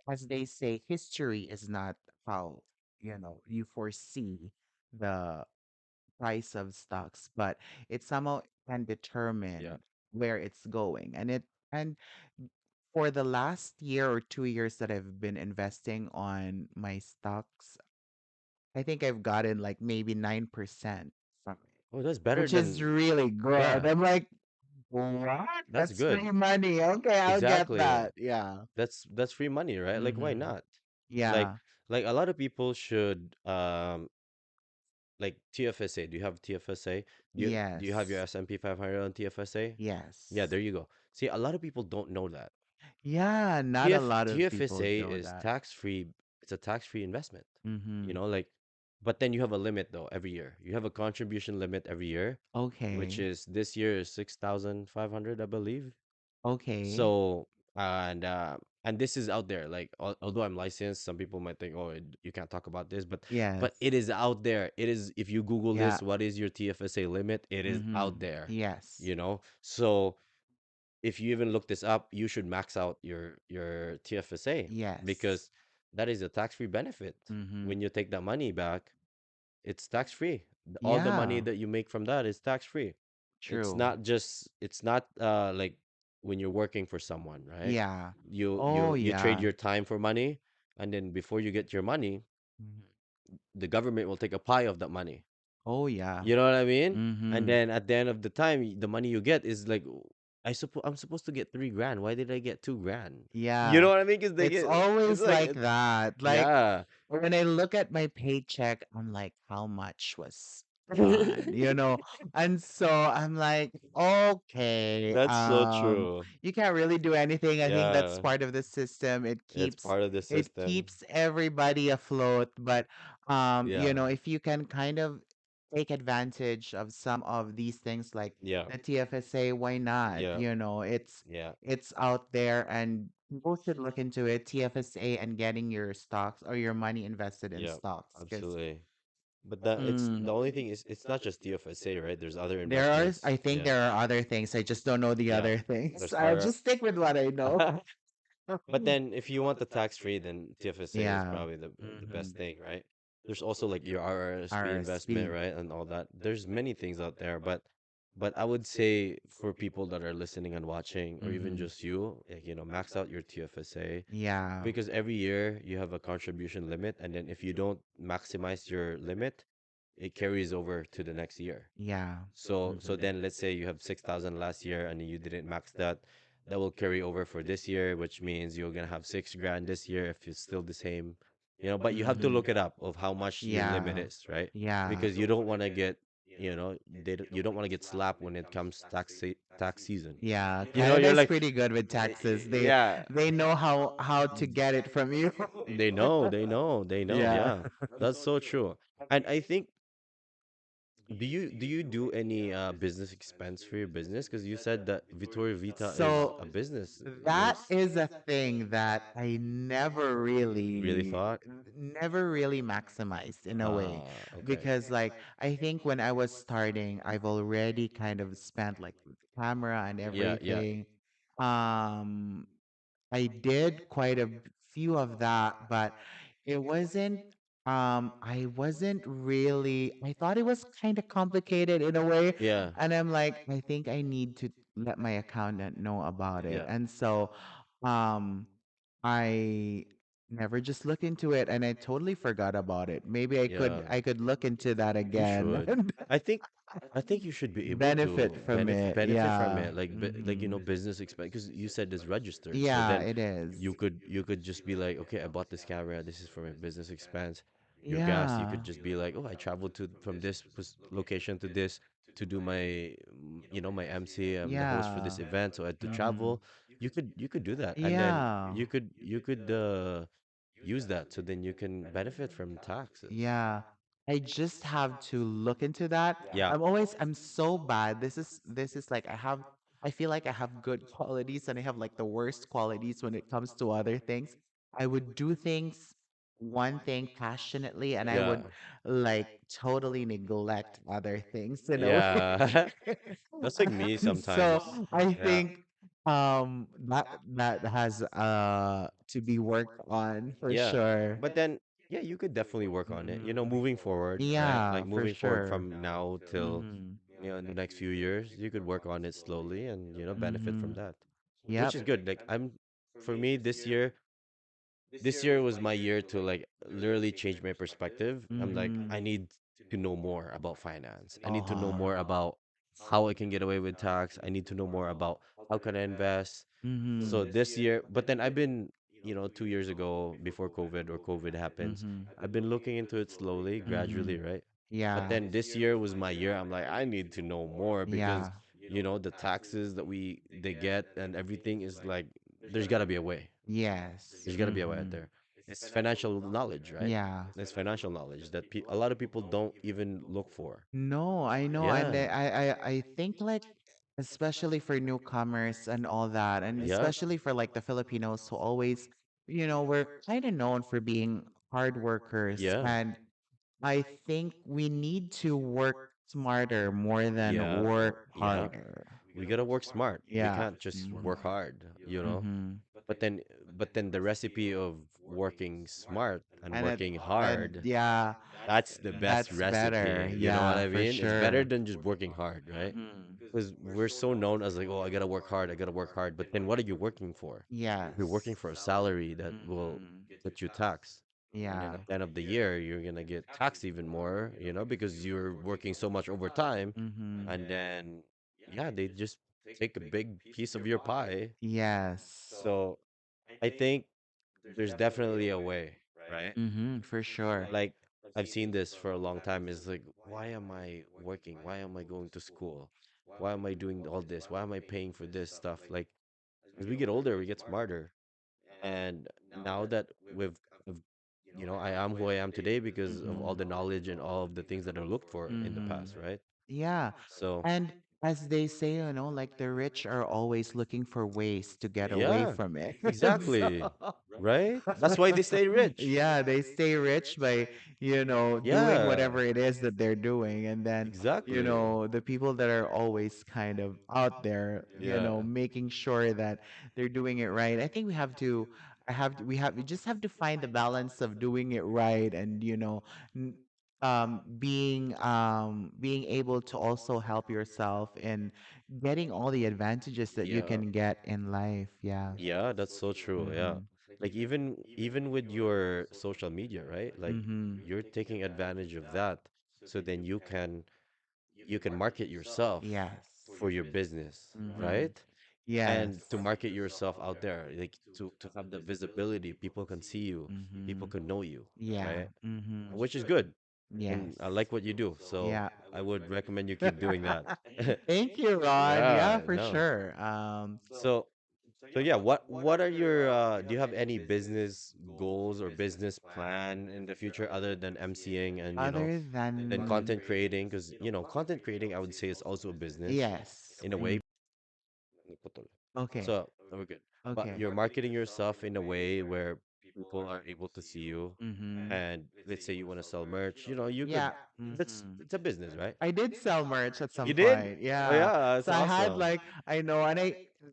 S2: as they say, history is not how you foresee the price of stocks, but it somehow can
S1: Yeah.
S2: determine where it's going. And for the last year or 2 years that I've been investing on my stocks, I think I've gotten like maybe 9% from it,
S1: Oh, that's better
S2: which is
S1: than.
S2: really good.
S1: Yeah.
S2: I'm like, what?
S1: That's
S2: That's
S1: good.
S2: free money. Okay, I'll get
S1: Exactly.
S2: that. Yeah.
S1: That's free money, right? Like why
S2: Mm-hmm.
S1: not? Like
S2: Yeah.
S1: like a lot of people should like TFSA. Do you have TFSA? Do you have your
S2: Yes.
S1: S&P 500 on TFSA? Yeah,
S2: Yes.
S1: there you go. See, a lot of people don't know that.
S2: Yeah, not a lot of people
S1: TFSA
S2: know
S1: is
S2: that.
S1: tax-free. It's a tax-free investment.
S2: Mm-hmm.
S1: Like, but then you have a limit though every year. You have a contribution limit every year, which
S2: Okay.
S1: is this year is 6,500, I believe.
S2: Okay.
S1: So and this is out there. Like although I'm licensed, some people might think, oh, you can't talk about this, but
S2: Yes.
S1: it is out there. It is if you Google
S2: Yeah.
S1: this, what is your TFSA limit? It is
S2: Mm-hmm.
S1: out there.
S2: Yes.
S1: So if you even look this up, you should max out your TFSA
S2: Yes.
S1: because that is a tax-free benefit.
S2: Mm-hmm.
S1: When you take that money back, it's tax-free. All the money
S2: Yeah.
S1: that you make from that is tax-free.
S2: True.
S1: It's not like when you're working for someone, right?
S2: Yeah.
S1: You
S2: Oh,
S1: you you trade
S2: yeah.
S1: your time for money, and then before you get your money,
S2: Mhm.
S1: the government will take a pie of that money.
S2: Oh, yeah.
S1: You know what I mean? And
S2: Mm-hmm.
S1: then at the end of the time, the money you get is like, I'm supposed to get 3 grand. Why did I get 2 grand? You
S2: Yeah.
S1: know what I mean? Because they
S2: It's
S1: get it's
S2: always
S1: like
S2: like that. Like
S1: yeah.
S2: when I look at my paycheck, I'm like, how much was gone? And so I'm like, okay,
S1: That's so true.
S2: you can't really do anything. I think that's
S1: Yeah,
S2: part of the system. It
S1: it's
S2: keeps
S1: part of the
S2: it
S1: system.
S2: keeps everybody afloat. But
S1: Yeah,
S2: if you can kind of take advantage of some of these things like
S1: yeah,
S2: the TFSA, why not?
S1: yeah, yeah,
S2: It's out there and people should look into it, TFSA and getting your stocks or your money invested in
S1: yeah,
S2: stocks. Because
S1: absolutely. But it's
S2: mm,
S1: the only thing is it's not just TFSA, right? There's other
S2: I
S1: investments.
S2: think
S1: Yeah,
S2: there are other things. I just don't know the
S1: yeah.
S2: other things.
S1: There's
S2: I'll
S1: R.
S2: just stick with what I know.
S1: But then if you want the tax free, then TFSA is
S2: Yeah.
S1: probably the
S2: Mm-hmm.
S1: best thing, right? There's also like your RRSP investment,
S2: RSP.
S1: right? And all that. There's many things out there, but I would say for people that are listening and watching, or even
S2: Mm-hmm.
S1: just you, like, max out your TFSA
S2: Yeah.
S1: because every year you have a contribution limit, and then if you don't maximize your limit, it carries over to the next year.
S2: Yeah.
S1: So
S2: Mm-hmm.
S1: then let's say you have 6,000 last year and you didn't max that, that will carry over for this year, which means you're gonna have 6 grand this year if it's still the same. But you have to
S2: Mm-hmm.
S1: look it up of how much your limit
S2: Yeah.
S1: is, right?
S2: Yeah.
S1: Because you don't want to get, you don't want to get slapped when it comes tax season.
S2: Yeah.
S1: You're
S2: Canada's
S1: like,
S2: pretty good with taxes.
S1: yeah,
S2: They know how to get it from you.
S1: they know,
S2: Yeah.
S1: yeah, that's so true. And I think do you do any business expense for your business? Because you said that Vitori Vita is
S2: So
S1: a business.
S2: that is a thing that I
S1: Really thought?
S2: never really maximized in a way,
S1: Okay.
S2: because like I think when I was starting, I've already kind of spent like with camera and
S1: Yeah, yeah,
S2: everything. Um I did quite a few of that, but it wasn't I wasn't really, I thought it was kind of complicated in a way,
S1: yeah,
S2: and I'm like, I think I need to let my accountant know about it.
S1: yeah,
S2: And so um I never just look into it, and I totally forgot about it. Maybe I could
S1: Yeah.
S2: I could look into that
S1: You
S2: again
S1: should.
S2: and
S1: I think I think you should be able
S2: benefit
S1: to
S2: from it.
S1: benefit from
S2: Yeah.
S1: it, like like
S2: Mm-hmm.
S1: business expense, because you said it's registered. So
S2: Yeah,
S1: then
S2: it is.
S1: you could just be like, okay, I bought this camera. This is for my business expense. Your gas, you
S2: Yeah.
S1: could just be like, oh, I traveled to from this location to this to do my my MC. I'm the host for
S2: Yeah.
S1: this event, so I had to
S2: Mm-hmm.
S1: travel. You could do that, and then
S2: Yeah.
S1: you could use that, so then you can benefit from taxes.
S2: Yeah. I just have to look into that.
S1: Yeah.
S2: I'm so bad. This is like I feel like I have good qualities and I have like the worst qualities when it comes to other things. I would do things one thing passionately and I
S1: Yeah.
S2: would like totally neglect other things in a way.
S1: Yeah. That's like me
S2: So
S1: sometimes.
S2: I
S1: Yeah.
S2: think that has to be worked on for
S1: Yeah.
S2: sure.
S1: But then, yeah, you could definitely work on it.
S2: Mhm.
S1: Moving forward, right?
S2: Yeah,
S1: Like
S2: for
S1: moving forward
S2: sure.
S1: from now till,
S2: Mhm.
S1: in the next few years, you could work on it slowly and, benefit from
S2: Mhm.
S1: that, which
S2: Yep.
S1: is good. Like for me, this year was my year to like literally change my perspective. I'm like,
S2: Mhm.
S1: I need to know more about finance. I need to know
S2: Uh-huh.
S1: more about how I can get away with tax. I need to know more about how can I invest.
S2: Mhm.
S1: So this year, but then I've been, 2 years ago before COVID or COVID happens,
S2: Mhm.
S1: I've been looking into it slowly, gradually,
S2: Mhm.
S1: right? But
S2: Yeah.
S1: then this year was my year. I'm like, I need to know more because,
S2: Yeah.
S1: the taxes that they get and everything is like, there's got to be a way.
S2: Yes.
S1: There's got to be a way out
S2: Mhm.
S1: there. It's financial knowledge, right?
S2: Yeah.
S1: It's financial knowledge that a lot of people don't even look for.
S2: No, I know, and
S1: Yeah.
S2: I think like especially for newcomers and all that, and
S1: Yeah.
S2: especially for like the Filipinos who always, we're kind of known for being hard workers,
S1: Yeah.
S2: and I think we need to work smarter more than
S1: Yeah.
S2: work
S1: Yeah.
S2: harder.
S1: We gotta work smart. We
S2: Yeah.
S1: can't just
S2: Mhm.
S1: work hard.
S2: Mhm.
S1: But then, the recipe of working smart and
S2: And it
S1: working
S2: and
S1: hard,
S2: yeah,
S1: that's the best
S2: that's better.
S1: recipe. You know what
S2: Yeah,
S1: I
S2: for
S1: mean? It's better
S2: sure.
S1: than just working hard, right?
S2: Mhm.
S1: Because we're so known as like, oh, I gotta work hard, I gotta work hard. But then what are you working for? You're
S2: Yes.
S1: working for a salary that will
S2: Mhm.
S1: get you taxed. And then
S2: Yeah.
S1: at the end of the year, you're gonna get taxed even more, because you're working so much overtime.
S2: Mhm.
S1: And then, yeah, they just take a big piece of your pie.
S2: Yes.
S1: So I think there's definitely a way, right?
S2: Mhm, for sure.
S1: Like I've seen this for a long time. Is like, why am I working? Why am I going to school? Why am I doing all this? Why am I paying for this stuff? Like, as we get older, we get smarter. And now that I've- I am who I am today because of all
S2: Mhm.
S1: the knowledge and all of the things that I looked for in the
S2: Mhm.
S1: past, right?
S2: Yeah.
S1: So,
S2: And as they say, like the rich are always looking for ways to get away
S1: yeah,
S2: from it. So,
S1: exactly. Right? That's why they stay rich.
S2: yeah, they stay rich by, doing
S1: Yeah,
S2: whatever it is that they're doing. And then,
S1: exactly.
S2: the people that are always kind of out there,
S1: Yeah.
S2: making sure that they're doing it right. I think we just have to find the balance of doing it right and, n- being able to also help yourself in getting all the advantages that you
S1: Yeah.
S2: can get in life. Yeah.
S1: Yeah, that's so true. Yeah.
S2: Mm-hmm.
S1: Like even with your social media, right? Like
S2: Mm-hmm.
S1: you're taking advantage of that so then you can market yourself
S2: Yes.
S1: for your business,
S2: Mm-hmm.
S1: right? And
S2: Yes.
S1: to market yourself out there, like to have the visibility, people can see you, people
S2: Mm-hmm.
S1: can know you,
S2: Yeah.
S1: right?
S2: Mm-hmm.
S1: Which is good.
S2: Yes.
S1: And I like what you do. So
S2: Yeah.
S1: I would recommend you keep doing that.
S2: Thank you, Ron. Yeah,
S1: Yeah,
S2: for
S1: no.
S2: sure.
S1: So yeah, what are your do you have any business goals or business plan in the future other than MCing and
S2: Other
S1: than
S2: than
S1: content creating? Because content creating I would say is also a business
S2: yes.
S1: in a way.
S2: Okay.
S1: So we're good. But
S2: Okay.
S1: you're marketing yourself in a way where people are able to see you,
S2: Mm-hmm.
S1: and let's say you want to sell merch, you could.
S2: Yeah.
S1: That's
S2: Mm-hmm.
S1: it's a business, right?
S2: I did sell merch at some
S1: You did?
S2: point.
S1: Oh
S2: Yeah.
S1: yeah, that's
S2: So I had
S1: awesome.
S2: like I know and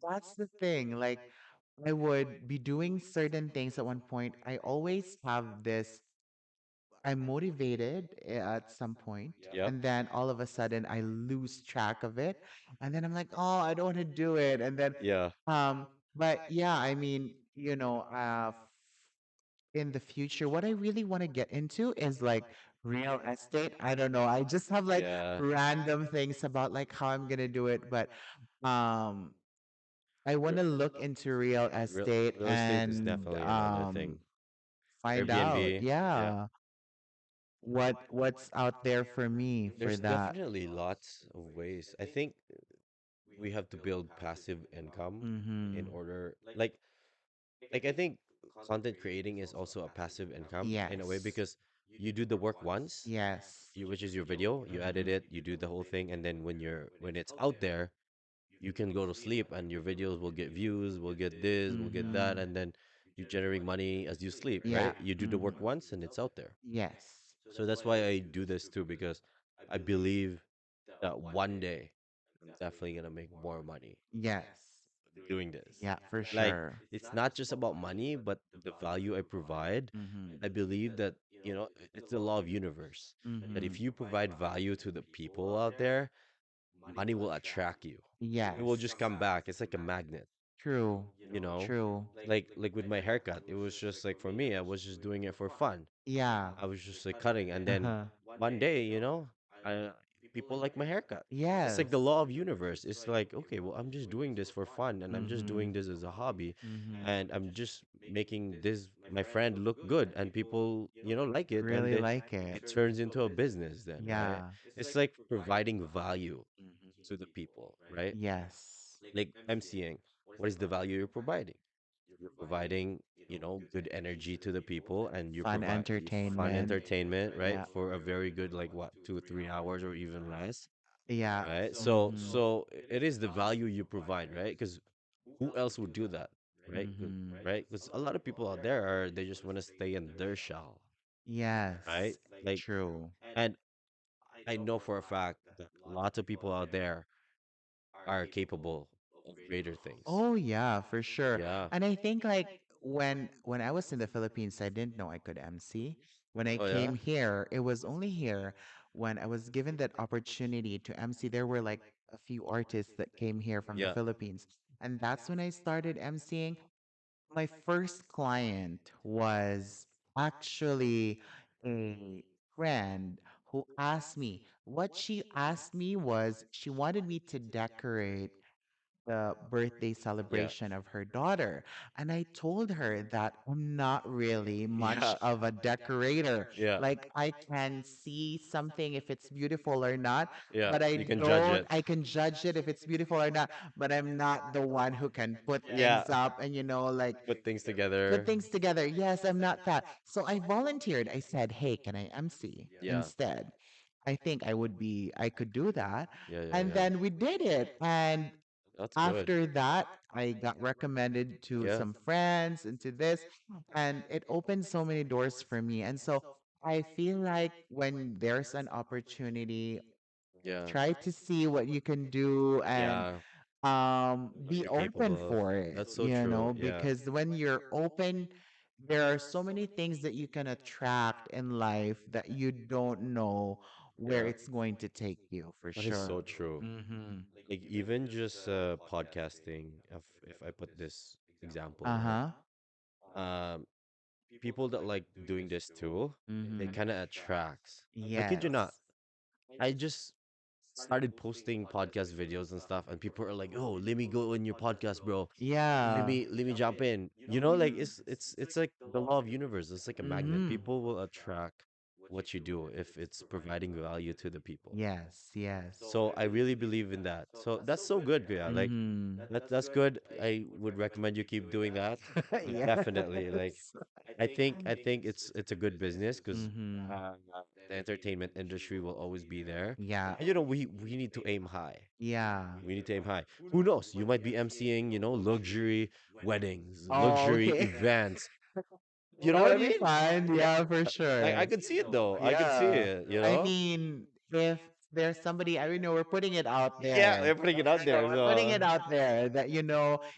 S2: that's the thing. Like I would be doing certain things at one point. I always have this I'm motivated at some point,
S1: Yep.
S2: and then all of a sudden I lose track of it, and then I'm like, oh, I don't want to do it, and then
S1: Yeah.
S2: but yeah, I mean, in the future, what I really want to get into is like real estate. I don't know. I just have like
S1: Yeah.
S2: random things about like how I'm gonna do it, but um I want to look into real estate
S1: Real estate is
S2: and
S1: definitely another thing.
S2: find out,
S1: Airbnb, yeah.
S2: yeah, what's out there for me for
S1: There's
S2: that.
S1: definitely lots of ways. I think we have to build passive income in
S2: Mm-hmm.
S1: order, like I think content creating is also a passive income in a way
S2: Yes.
S1: because you do the work once,
S2: Yes.
S1: which is your video, you edit
S2: Mm-hmm.
S1: it, you do the whole thing, and then when it's out there, you can go to sleep and your videos will get views, will get this, will get that,
S2: Mm-hmm.
S1: and then you generate money as you sleep,
S2: Yeah.
S1: right? You do the
S2: Mm-hmm.
S1: work once and it's out there.
S2: Yes.
S1: So that's why I do this too, because I believe that one day I'm definitely gonna make more money
S2: Yes.
S1: doing this.
S2: Yeah, for
S1: Like,
S2: sure.
S1: it's not just about money, but the value I provide.
S2: Mm-hmm.
S1: I believe that, it's the law of universe that
S2: Mm-hmm.
S1: if you provide value to the people out there, money will attract you. It will
S2: Yes.
S1: just come back. It's like a magnet,
S2: True.
S1: you know?
S2: True.
S1: Like with my haircut, it was just like for me, I was just doing it for fun.
S2: Yeah.
S1: I was just like cutting, and then
S2: Uh-huh.
S1: one day, I people like my haircut. It's like
S2: Yes.
S1: the law of universe. It's like, okay, well, I'm just doing this for fun, and I'm just
S2: Mm-hmm.
S1: doing this as a hobby,
S2: Mm-hmm.
S1: and I'm just making this my friend look good, and people, like it, and
S2: Really like it.
S1: it turns into a business then, right?
S2: Yeah.
S1: It's like providing value to the people, right?
S2: Yes.
S1: Like emceeing. What is the value you're providing? You're providing, good energy to the people, and you
S2: Fun
S1: provide fun
S2: entertainment.
S1: entertainment, right?
S2: Yeah.
S1: For a very good, like what, 2 3 hours or even less,
S2: Yeah.
S1: right? So
S2: Mm-hmm.
S1: it is the value you provide, right? Because who else would do that, right?
S2: Mm-hmm.
S1: Right? Because a lot of people out there are they just want to stay in their shell, right?
S2: Yes.
S1: Like,
S2: True.
S1: and I know for a fact that lots of people out there are capable of greater things.
S2: Oh yeah, for sure.
S1: Yeah.
S2: And I think like when I was in the Philippines, I didn't know I could MC. When I
S1: Oh yeah.
S2: came here, it was only here when I was given that opportunity to MC. There were like a few artists that came here from the
S1: Yeah.
S2: Philippines. And that's when I started MCing. My first client was actually a friend who asked me. What she asked me was she wanted me to decorate the birthday
S1: Yeah.
S2: celebration of her daughter. And I told her that I'm not really much
S1: Yeah.
S2: of a decorator.
S1: Yeah.
S2: Like I can see something if it's beautiful or not,
S1: Yeah.
S2: but I
S1: You can judge
S2: don't,
S1: it.
S2: I can judge it if it's beautiful or not, but I'm not the one who can put
S1: Yeah.
S2: things up and, like
S1: Put things
S2: put
S1: together.
S2: things together. Yes, I'm not that. So I volunteered. I said, hey, can I MC
S1: Yeah.
S2: instead? I think I could do that.
S1: Yeah, yeah,
S2: And
S1: yeah.
S2: then we did it. And
S1: That's good.
S2: after that, I got recommended to
S1: Yeah.
S2: some friends and to this, and it opened so many doors for me. And so I feel like when there's an opportunity,
S1: Yeah.
S2: try to see what you can do and
S1: Yeah. What
S2: be
S1: you're
S2: open
S1: capable of.
S2: for it,
S1: That's so true. Yeah.
S2: because when you're open, there are so many things that you can attract in life that you don't know where
S1: Yeah.
S2: it's going to take you for
S1: That is
S2: sure.
S1: so true.
S2: Mm-hmm.
S1: Like even just podcasting, if I put this example, right?
S2: Uh-huh.
S1: Um, people that like doing this too, it
S2: Mm-hmm.
S1: kind of attracts. I kid
S2: Yes.
S1: you not. I just started posting podcast videos and stuff, and people are like, "Oh, let me go in your podcast, bro.
S2: Yeah.
S1: Let me jump in." Like it's like the law of universe. It's like a magnet.
S2: Mm-hmm.
S1: People will attract what you do if it's providing value to the people.
S2: Yes, yes.
S1: So I really believe in that. So that's so good, yeah. Like
S2: Mm-hmm.
S1: that's good. I would recommend you keep doing that. Definitely. Like
S2: Yes.
S1: I think it's a good business because
S2: Mm-hmm.
S1: the entertainment industry will always be there.
S2: Yeah.
S1: And we need to aim high.
S2: Yeah.
S1: We need to aim high. Who knows? You might be emceeing, luxury weddings,
S2: Oh,
S1: luxury
S2: okay.
S1: events. You know
S2: That
S1: what I
S2: would be
S1: mean?
S2: fun.
S1: Yeah,
S2: Yeah, for
S1: I
S2: sure.
S1: could see it though. I could see
S2: Yeah. I
S1: it.
S2: mean, if there's somebody, I know we're putting it out
S1: Yeah,
S2: there.
S1: they're putting it out there.
S2: We're putting
S1: So
S2: it out there that,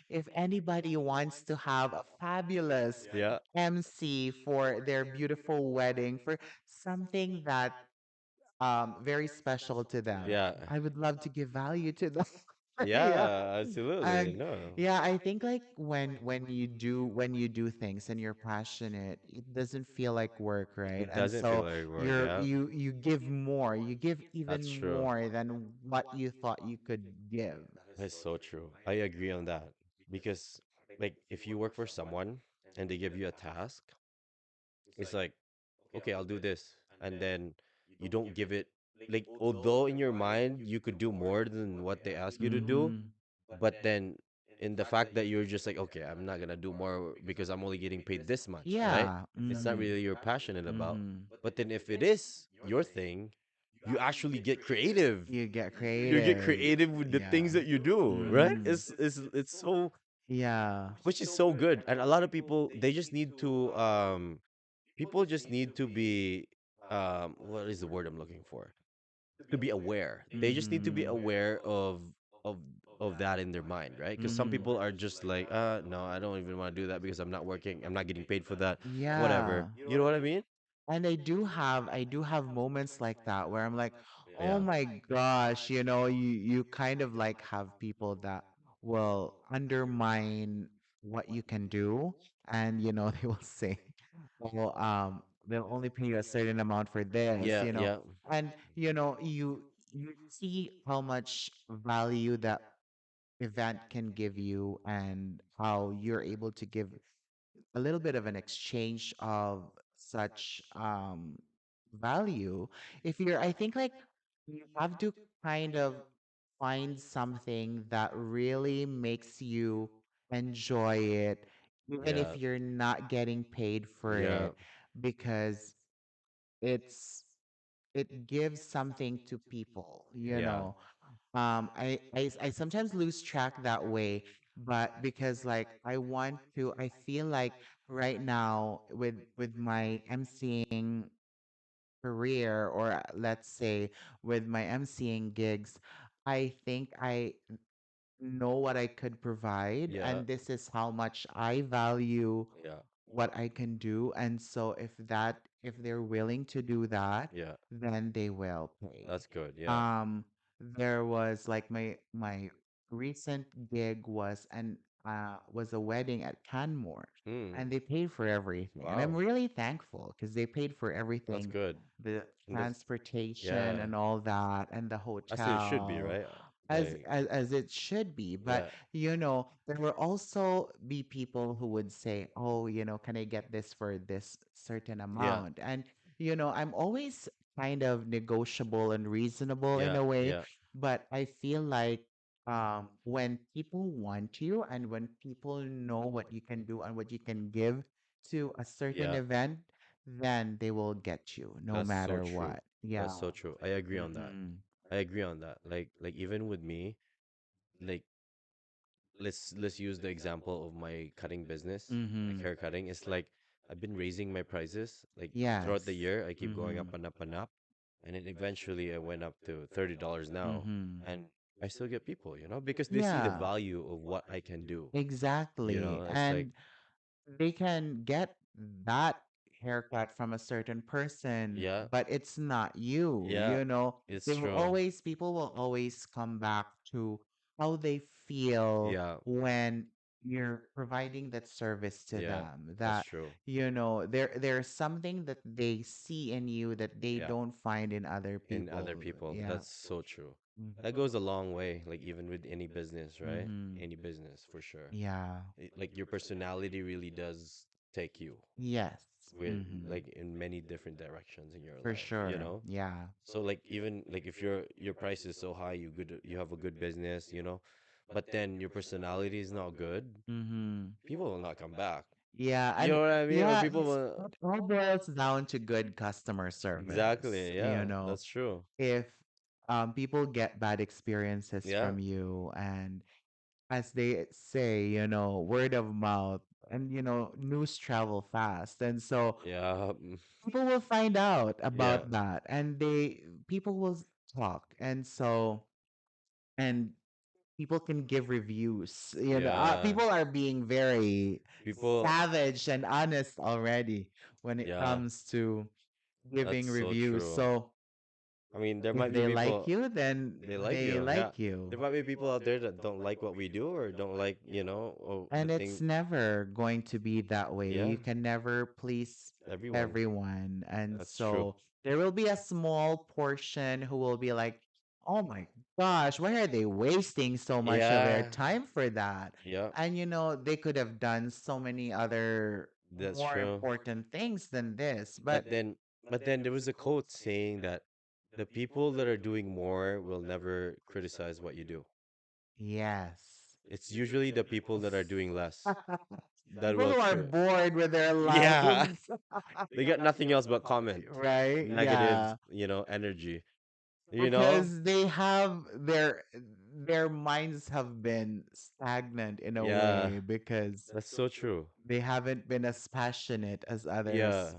S2: if anybody wants to have a fabulous
S1: yeah,
S2: MC for their beautiful wedding, for something that very special to them,
S1: yeah.
S2: I would love to give value to them. Yeah.
S1: Yeah, absolutely.
S2: And
S1: No,
S2: yeah, I think like when you do things and you're passionate, it doesn't feel like work, right?
S1: it
S2: And
S1: doesn't feel
S2: so
S1: like work.
S2: you're
S1: Yeah,
S2: you give more, you give even
S1: that's true.
S2: more than what you thought you could give.
S1: That's so true. I agree on that because, like, if you work for someone and they give you a task, it's like, okay, I'll do this, and then you don't give it. Like, although in your mind you could do more than what they ask you to do,
S2: Mm-hmm.
S1: but then in the fact that you're just like, okay, I'm not gonna do more because I'm only getting paid this much, right?
S2: Yeah.
S1: It's not
S2: Mm-hmm.
S1: really you're passionate about.
S2: Mm-hmm.
S1: But then if it is your thing, you actually get creative.
S2: You get
S1: You get
S2: creative.
S1: creative with the
S2: Yeah.
S1: things that you do, right?
S2: Mm-hmm.
S1: It's so,
S2: Yeah.
S1: which is so good. And a lot of people, they just need to people just need to be what is the word I'm looking for? To be aware. They just need to be
S2: Mm-hmm.
S1: aware of of that in their mind, right? Because some
S2: Mm-hmm.
S1: people are just like, no, I don't even want to do that because I'm not working. I'm not getting paid for that.
S2: Yeah.
S1: Whatever. You know what I mean?
S2: And I do have moments like that where I'm like, oh
S1: Yeah.
S2: my gosh, you kind of like have people that will undermine what you can do, and they will say, well, they'll only pay you a certain amount for this,
S1: Yeah, yeah.
S2: and you see how much value that event can give you, and how you're able to give a little bit of an exchange of such value. If you're I think like you have to kind of find something that really makes you enjoy it, even
S1: Yeah.
S2: if you're not getting paid for
S1: Yeah.
S2: it, because it's it gives something to people,
S1: Yeah.
S2: I sometimes lose track that way, but because like I feel like right now with my MCing career, or let's say with my MCing gigs, I think I know what I could provide,
S1: Yeah.
S2: and this is how much I value
S1: Yeah.
S2: what I can do. And so if they're willing to do that,
S1: Yeah.
S2: then they will pay.
S1: That's good. Yeah.
S2: Um there was like my recent gig was a wedding at Canmore,
S1: Hmm.
S2: and they paid for everything. And I'm
S1: Wow.
S2: really thankful because they paid for
S1: That's
S2: everything,
S1: good.
S2: the
S1: And that's,
S2: transportation
S1: yeah.
S2: and all that, and the
S1: As it should be,
S2: hotel,
S1: right?
S2: as
S1: Like,
S2: as it should be. But
S1: yeah.
S2: there will also be people who would say, oh, can I get this for this certain
S1: Yeah.
S2: amount? And I'm always kind of negotiable and reasonable in
S1: Yeah.
S2: a way,
S1: Yeah.
S2: but I feel like when people want you, and when people know what you can do and what you can give to a certain
S1: Yeah.
S2: event, then they will get you no
S1: That's so
S2: matter
S1: true.
S2: what.
S1: That's
S2: Yeah.
S1: so true. I agree on that.
S2: Mm-hmm.
S1: I agree on that. Like even with me, like let's use the example of my cutting business, like
S2: Mm-hmm.
S1: hair cutting. It's like I've been raising my prices like throughout
S2: Yes.
S1: the year. I keep going
S2: Mm-hmm.
S1: up and up and up, and then eventually I went up to $30 now,
S2: Mm-hmm.
S1: and I still get people, because they see the
S2: Yeah,
S1: value of what I can do.
S2: exactly.
S1: It's like,
S2: And they can get that haircut from a certain person,
S1: yeah,
S2: but it's not you.
S1: yeah, it's true.
S2: People will always come back to how they feel
S1: Yeah,
S2: when you're providing that service to
S1: yeah,
S2: them.
S1: that's
S2: That,
S1: true.
S2: there's something that they see in you that they
S1: Yeah,
S2: don't find in other
S1: in other
S2: people.
S1: people.
S2: Yeah.
S1: That's so true. That goes a long way, like even with any business, right?
S2: Mm-hmm.
S1: Any business for sure.
S2: Yeah.
S1: Like your personality really does take you
S2: Yes.
S1: with
S2: Mm-hmm.
S1: like in many different directions in your
S2: For
S1: life, you
S2: sure.
S1: know?
S2: Yeah.
S1: So like even like if your price is so high, you have a good business, but then your personality is not good,
S2: Mm-hmm.
S1: people will not come back.
S2: Yeah,
S1: You
S2: and
S1: know what I mean? Or
S2: yeah,
S1: people will
S2: it all boils down to good customer service.
S1: exactly, yeah, that's true.
S2: If people get bad experiences
S1: Yeah.
S2: from you, and as they say, word of mouth, and news travel fast, and so
S1: Yeah.
S2: people will find out
S1: Yeah.
S2: about that, and people will talk, and so and people can give reviews.
S1: Yeah.
S2: People are being very
S1: People,
S2: savage and honest already when it
S1: yeah,
S2: comes to
S1: that's
S2: giving
S1: so
S2: reviews.
S1: true.
S2: So
S1: I mean, there
S2: If
S1: might be
S2: they like
S1: people
S2: you, then
S1: they like
S2: they
S1: you, yeah.
S2: like you.
S1: There might be people out there that don't like what we do or don't like, or the
S2: And it's
S1: thing.
S2: never going to be that way.
S1: Yeah,
S2: You can never please
S1: everyone.
S2: everyone. And
S1: That's true.
S2: so there will be a small portion who will be like, oh my gosh, why are they wasting so much of their
S1: Yeah,
S2: time for that?
S1: yeah,
S2: And they could have done so many other
S1: that's
S2: more
S1: true.
S2: important things than this. But
S1: But then, but then there was a quote saying that the people that are doing more will never criticize what you do.
S2: yes.
S1: It's usually the people that are doing less that
S2: People
S1: will
S2: who are bored with their
S1: yeah,
S2: lives.
S1: they got nothing else but comment,
S2: Right?
S1: negative,
S2: Yeah.
S1: energy. You know?
S2: Because their minds have been stagnant in a
S1: Yeah,
S2: way because
S1: that's so true.
S2: they haven't been as passionate as
S1: Yeah.
S2: others.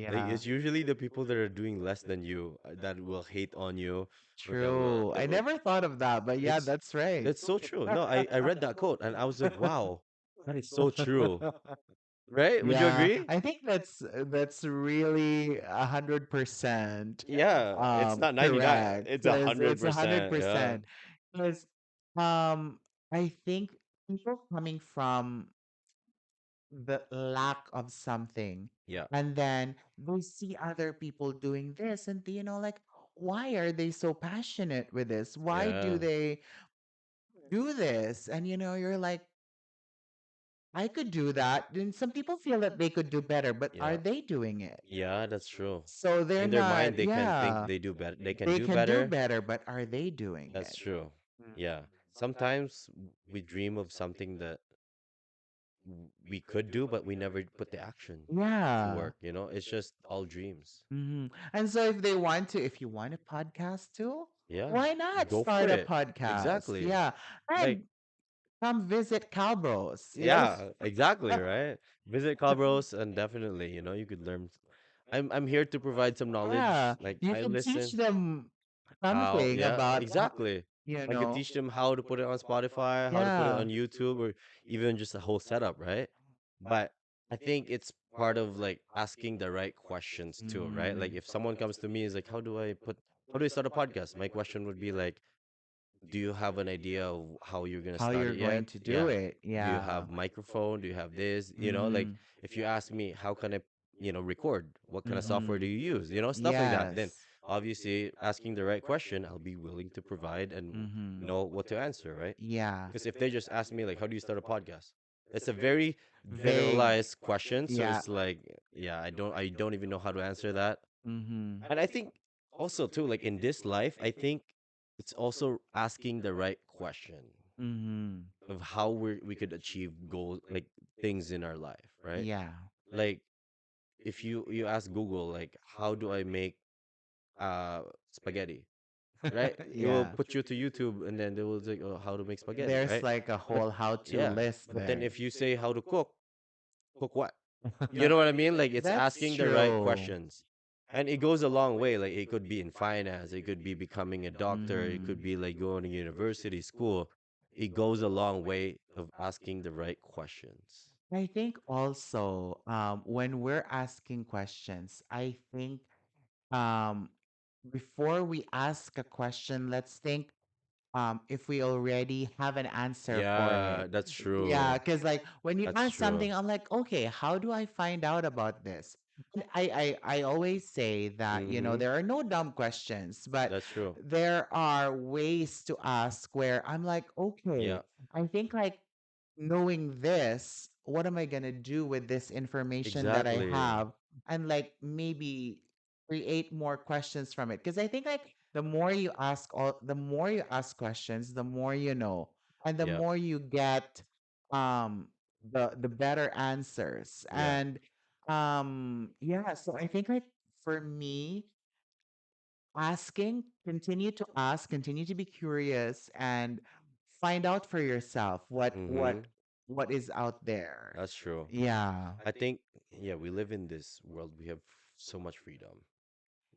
S1: Like
S2: Yeah.
S1: it's usually the people that are doing less than you that will hate on you or
S2: True. I never thought of that, but yeah,
S1: it's
S2: that's right.
S1: that's so true. No, I read that quote and I was like, wow, that is so true. Right? Would you
S2: Yeah,
S1: agree?
S2: I think that's really 100%
S1: Yeah, it's not 99,
S2: correct
S1: it's a
S2: because
S1: hundred
S2: it's a hundred
S1: percent. Yeah.
S2: percent because I think people coming from the lack of something
S1: Yeah.
S2: and then they see other people doing this and like why are they so passionate with this? Why do
S1: Yeah.
S2: they do this? And you're like I could do that. And some people feel that they could do better, but are
S1: Yeah.
S2: they doing it?
S1: Yeah, that's true.
S2: So they're
S1: In their mind
S2: not,
S1: they can think
S2: yeah,
S1: they do better. They can
S2: they
S1: do
S2: can do
S1: better.
S2: better, but are they doing
S1: That's
S2: it?
S1: true. Yeah. Sometimes we dream of something that we could do, but we never put the action to
S2: Yeah.
S1: work. It's just all dreams.
S2: And so if you want a podcast too,
S1: Yeah,
S2: why not
S1: go for
S2: start a
S1: it.
S2: podcast?
S1: Exactly.
S2: Yeah.
S1: Like,
S2: And come visit Kalbros.
S1: yeah, exactly, right? Visit Kalbros and definitely, you could learn. I'm here to provide some knowledge.
S2: Yeah.
S1: Like
S2: You
S1: I
S2: can teach
S1: listen.
S2: them
S1: How?
S2: something
S1: Yeah,
S2: about,
S1: exactly.
S2: you
S1: I could
S2: know,
S1: teach them how to put it on Spotify, how to put it
S2: yeah.
S1: on YouTube, or even just a whole setup, right? But I think it's part of like asking the right questions too, right? Like if someone comes to me is like, how do I start a podcast? My question would be like, do you have an idea of how you're gonna
S2: How
S1: start
S2: you're
S1: it yet?
S2: going to do
S1: Yeah.
S2: it.
S1: Do you
S2: Yeah.
S1: have microphone? Do you have this? Like
S2: Mm-hmm.
S1: if you ask me, how can I, record? What kind of software
S2: Mm-hmm.
S1: do you use? Stuff like that. Then
S2: Yes.
S1: obviously asking the right question, I'll be willing to provide and
S2: Mm-hmm.
S1: know what to answer, right?
S2: Yeah.
S1: Because if they just ask me like, how do you start a podcast? It's a very
S2: Vague.
S1: generalized question, so
S2: Yeah.
S1: it's like, yeah, I don't even know how to answer that.
S2: Mm-hmm.
S1: And I think also too, like in this life, I think it's also asking the right question
S2: Mm-hmm.
S1: of how we could achieve goals, like things in our life, right?
S2: Yeah.
S1: Like if you ask Google, like, how do I make uh spaghetti, right? It will
S2: Yeah.
S1: put you to YouTube, and then they will say, oh, how to make spaghetti,
S2: There's
S1: right?
S2: like a
S1: But
S2: whole how-to
S1: yeah,
S2: list
S1: but then
S2: there.
S1: if you say how to cook what? You know what I mean? Like it's
S2: That's
S1: asking the right
S2: true.
S1: questions. And it goes a long way. Like it could be in finance, it could be becoming a doctor, it
S2: Mm-hmm.
S1: could be like going to university, school. It goes a long way of asking the right questions.
S2: I think also when we're asking questions, I think um, before we ask a question, let's think if we already have an answer for
S1: Yeah,
S2: it.
S1: that's
S2: Yeah,
S1: true.
S2: because like when you
S1: That's
S2: ask
S1: true.
S2: something, I'm like, okay, how do I find out about this? And I always say that,
S1: Mm-hmm.
S2: there are no dumb questions, but
S1: That's true.
S2: there are ways to ask where I'm like, okay,
S1: Yeah,
S2: I think like knowing this, what am I gonna do with this information that I
S1: exactly.
S2: have? And like maybe create more questions from it. Because I think like the more you ask questions, the more you know. And the
S1: Yeah,
S2: more you get um the better answers.
S1: yeah.
S2: And yeah, so I think like for me, continue to ask, continue to be curious and find out for yourself what
S1: Mm-hmm.
S2: what what is out there.
S1: That's true.
S2: Yeah.
S1: I think, yeah, we live in this world. We have so much freedom.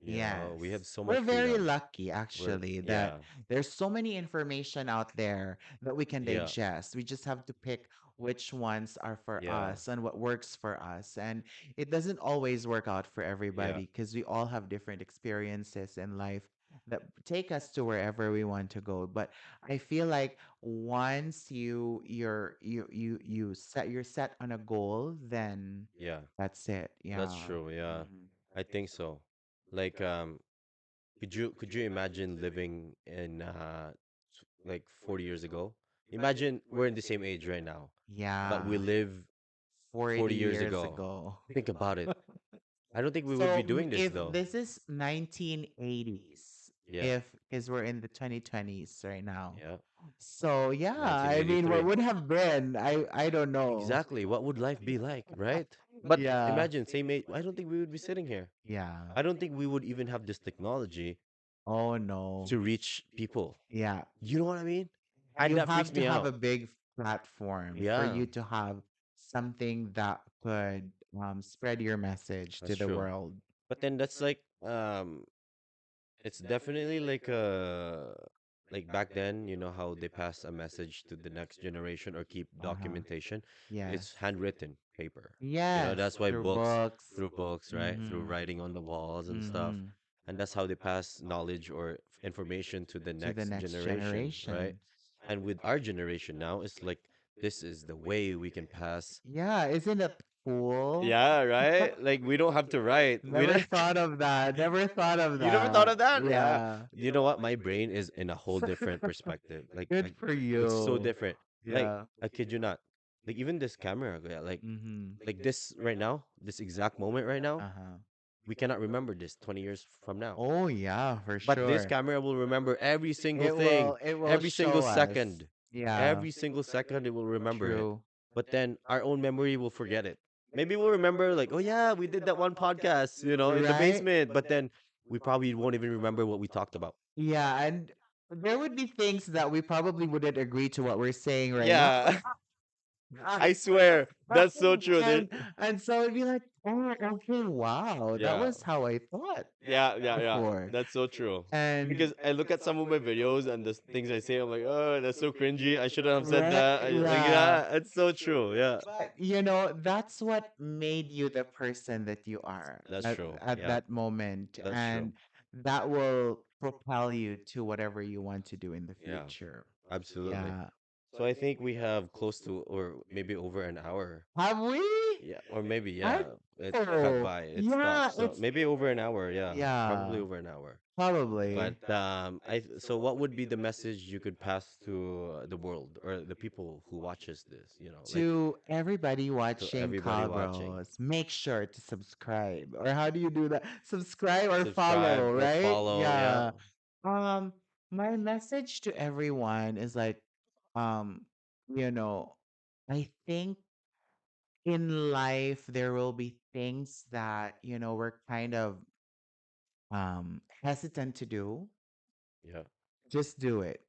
S1: We
S2: Yes.
S1: have so much
S2: We're very
S1: freedom.
S2: lucky
S1: We're,
S2: actually that
S1: yeah,
S2: there's so many information out there that we can
S1: yeah,
S2: digest. We just have to pick which ones are for
S1: yeah,
S2: us and what works for us. And it doesn't always work out for
S1: yeah,
S2: everybody because we all have different experiences in life that take us to wherever we want to go. But I feel like once you're set on a goal, then
S1: Yeah,
S2: that's it.
S1: that's
S2: Yeah.
S1: true. Yeah,
S2: Mhm.
S1: I think so. Like, could you imagine living in like 40 years ago? Imagine we're in the same age right now, but we
S2: Yeah.
S1: live
S2: 40
S1: 40 years
S2: years
S1: ago.
S2: ago.
S1: Think about it. I don't think we would
S2: So
S1: be doing this
S2: if
S1: though.
S2: this is 1980s,
S1: Yeah,
S2: if because we're in the 2020s right now.
S1: yeah.
S2: So yeah, I mean, what
S1: 1983.
S2: would have been? I don't know.
S1: Exactly. What would life be like, right? But
S2: Yeah.
S1: imagine, same age. I don't think we would be sitting here.
S2: Yeah.
S1: I don't think we would even have this technology
S2: Oh no.
S1: to reach people.
S2: Yeah.
S1: You know what I mean? And
S2: You
S1: that freaks
S2: have to
S1: me
S2: have
S1: out.
S2: a big platform for
S1: Yeah,
S2: you to have something that could spread your message to
S1: that's
S2: the
S1: true.
S2: world.
S1: But then that's it's definitely like back then, you know how they pass a message to the next generation or keep
S2: Uh-huh.
S1: documentation.
S2: Yes.
S1: It's handwritten paper. You know,
S2: Yes.
S1: that's why
S2: Through
S1: books,
S2: books.
S1: through books, right? Through
S2: Mm-hmm.
S1: writing on the walls and stuff.
S2: Mm-hmm.
S1: And that's how they pass knowledge or information to the
S2: To the
S1: next
S2: next
S1: generation, right?
S2: generation.
S1: And with our generation now, it's like this is the way we can pass.
S2: Yeah, isn't it cool?
S1: Yeah, right? Like we don't have to write. We
S2: Never
S1: don't.
S2: thought of that. Never thought of
S1: You never thought
S2: that.
S1: of that? Yeah.
S2: Yeah.
S1: You know what? My brain is in a whole different perspective.
S2: Good for
S1: It's so
S2: you.
S1: different. Like
S2: Yeah.
S1: I kid you not. Like even this camera, yeah,
S2: Mm-hmm.
S1: like this right now, this exact moment right now,
S2: Uh-huh.
S1: we cannot remember this 20 years from now.
S2: Oh yeah, for
S1: But this
S2: sure.
S1: camera will remember every single
S2: It
S1: thing,
S2: will it will
S1: every single
S2: show us.
S1: second.
S2: Yeah.
S1: Every single second it will remember it.
S2: True.
S1: But then our own memory will forget it. Maybe we'll remember like, oh yeah, we did that one podcast, in the
S2: Right?
S1: basement, but then we probably won't even remember what we talked about.
S2: Yeah, and there would be things that we probably wouldn't agree to what we're saying right now.
S1: Yeah, I swear. That's so true.
S2: and and so it'd be like, oh, okay, wow, that
S1: Yeah.
S2: was how I thought
S1: Yeah, yeah, yeah.
S2: before.
S1: That's so true.
S2: And
S1: Because I look at some of my videos and the things I say, I'm like, oh, that's so cringy. I shouldn't have said
S2: right,
S1: that. Like,
S2: yeah.
S1: yeah, it's so true. Yeah,
S2: But that's what made you the person that you are
S1: that's true.
S2: at
S1: Yeah,
S2: that moment,
S1: that's true.
S2: and that will propel you to whatever you want to do in the
S1: Yeah,
S2: future.
S1: absolutely.
S2: Yeah.
S1: So I think we have close to, or maybe over an hour.
S2: Have we?
S1: Yeah, or maybe,
S2: I
S1: yeah, it cut
S2: know.
S1: by, it
S2: Yeah,
S1: stopped. So
S2: it's
S1: maybe over an hour. Yeah,
S2: yeah,
S1: probably over an hour.
S2: probably.
S1: But so what would be the message you could pass to the world or the people who watches this? Like
S2: To everybody
S1: to
S2: watching
S1: everybody watching.
S2: Kalbros, make sure to subscribe. Or how do you do that? Subscribe or
S1: Subscribe
S2: follow,
S1: or
S2: right?
S1: follow. Yeah.
S2: Yeah. Um, my message to everyone is like, um, you know, I think in life there will be things that, we're kind of hesitant to do.
S1: Yeah.
S2: Just do it.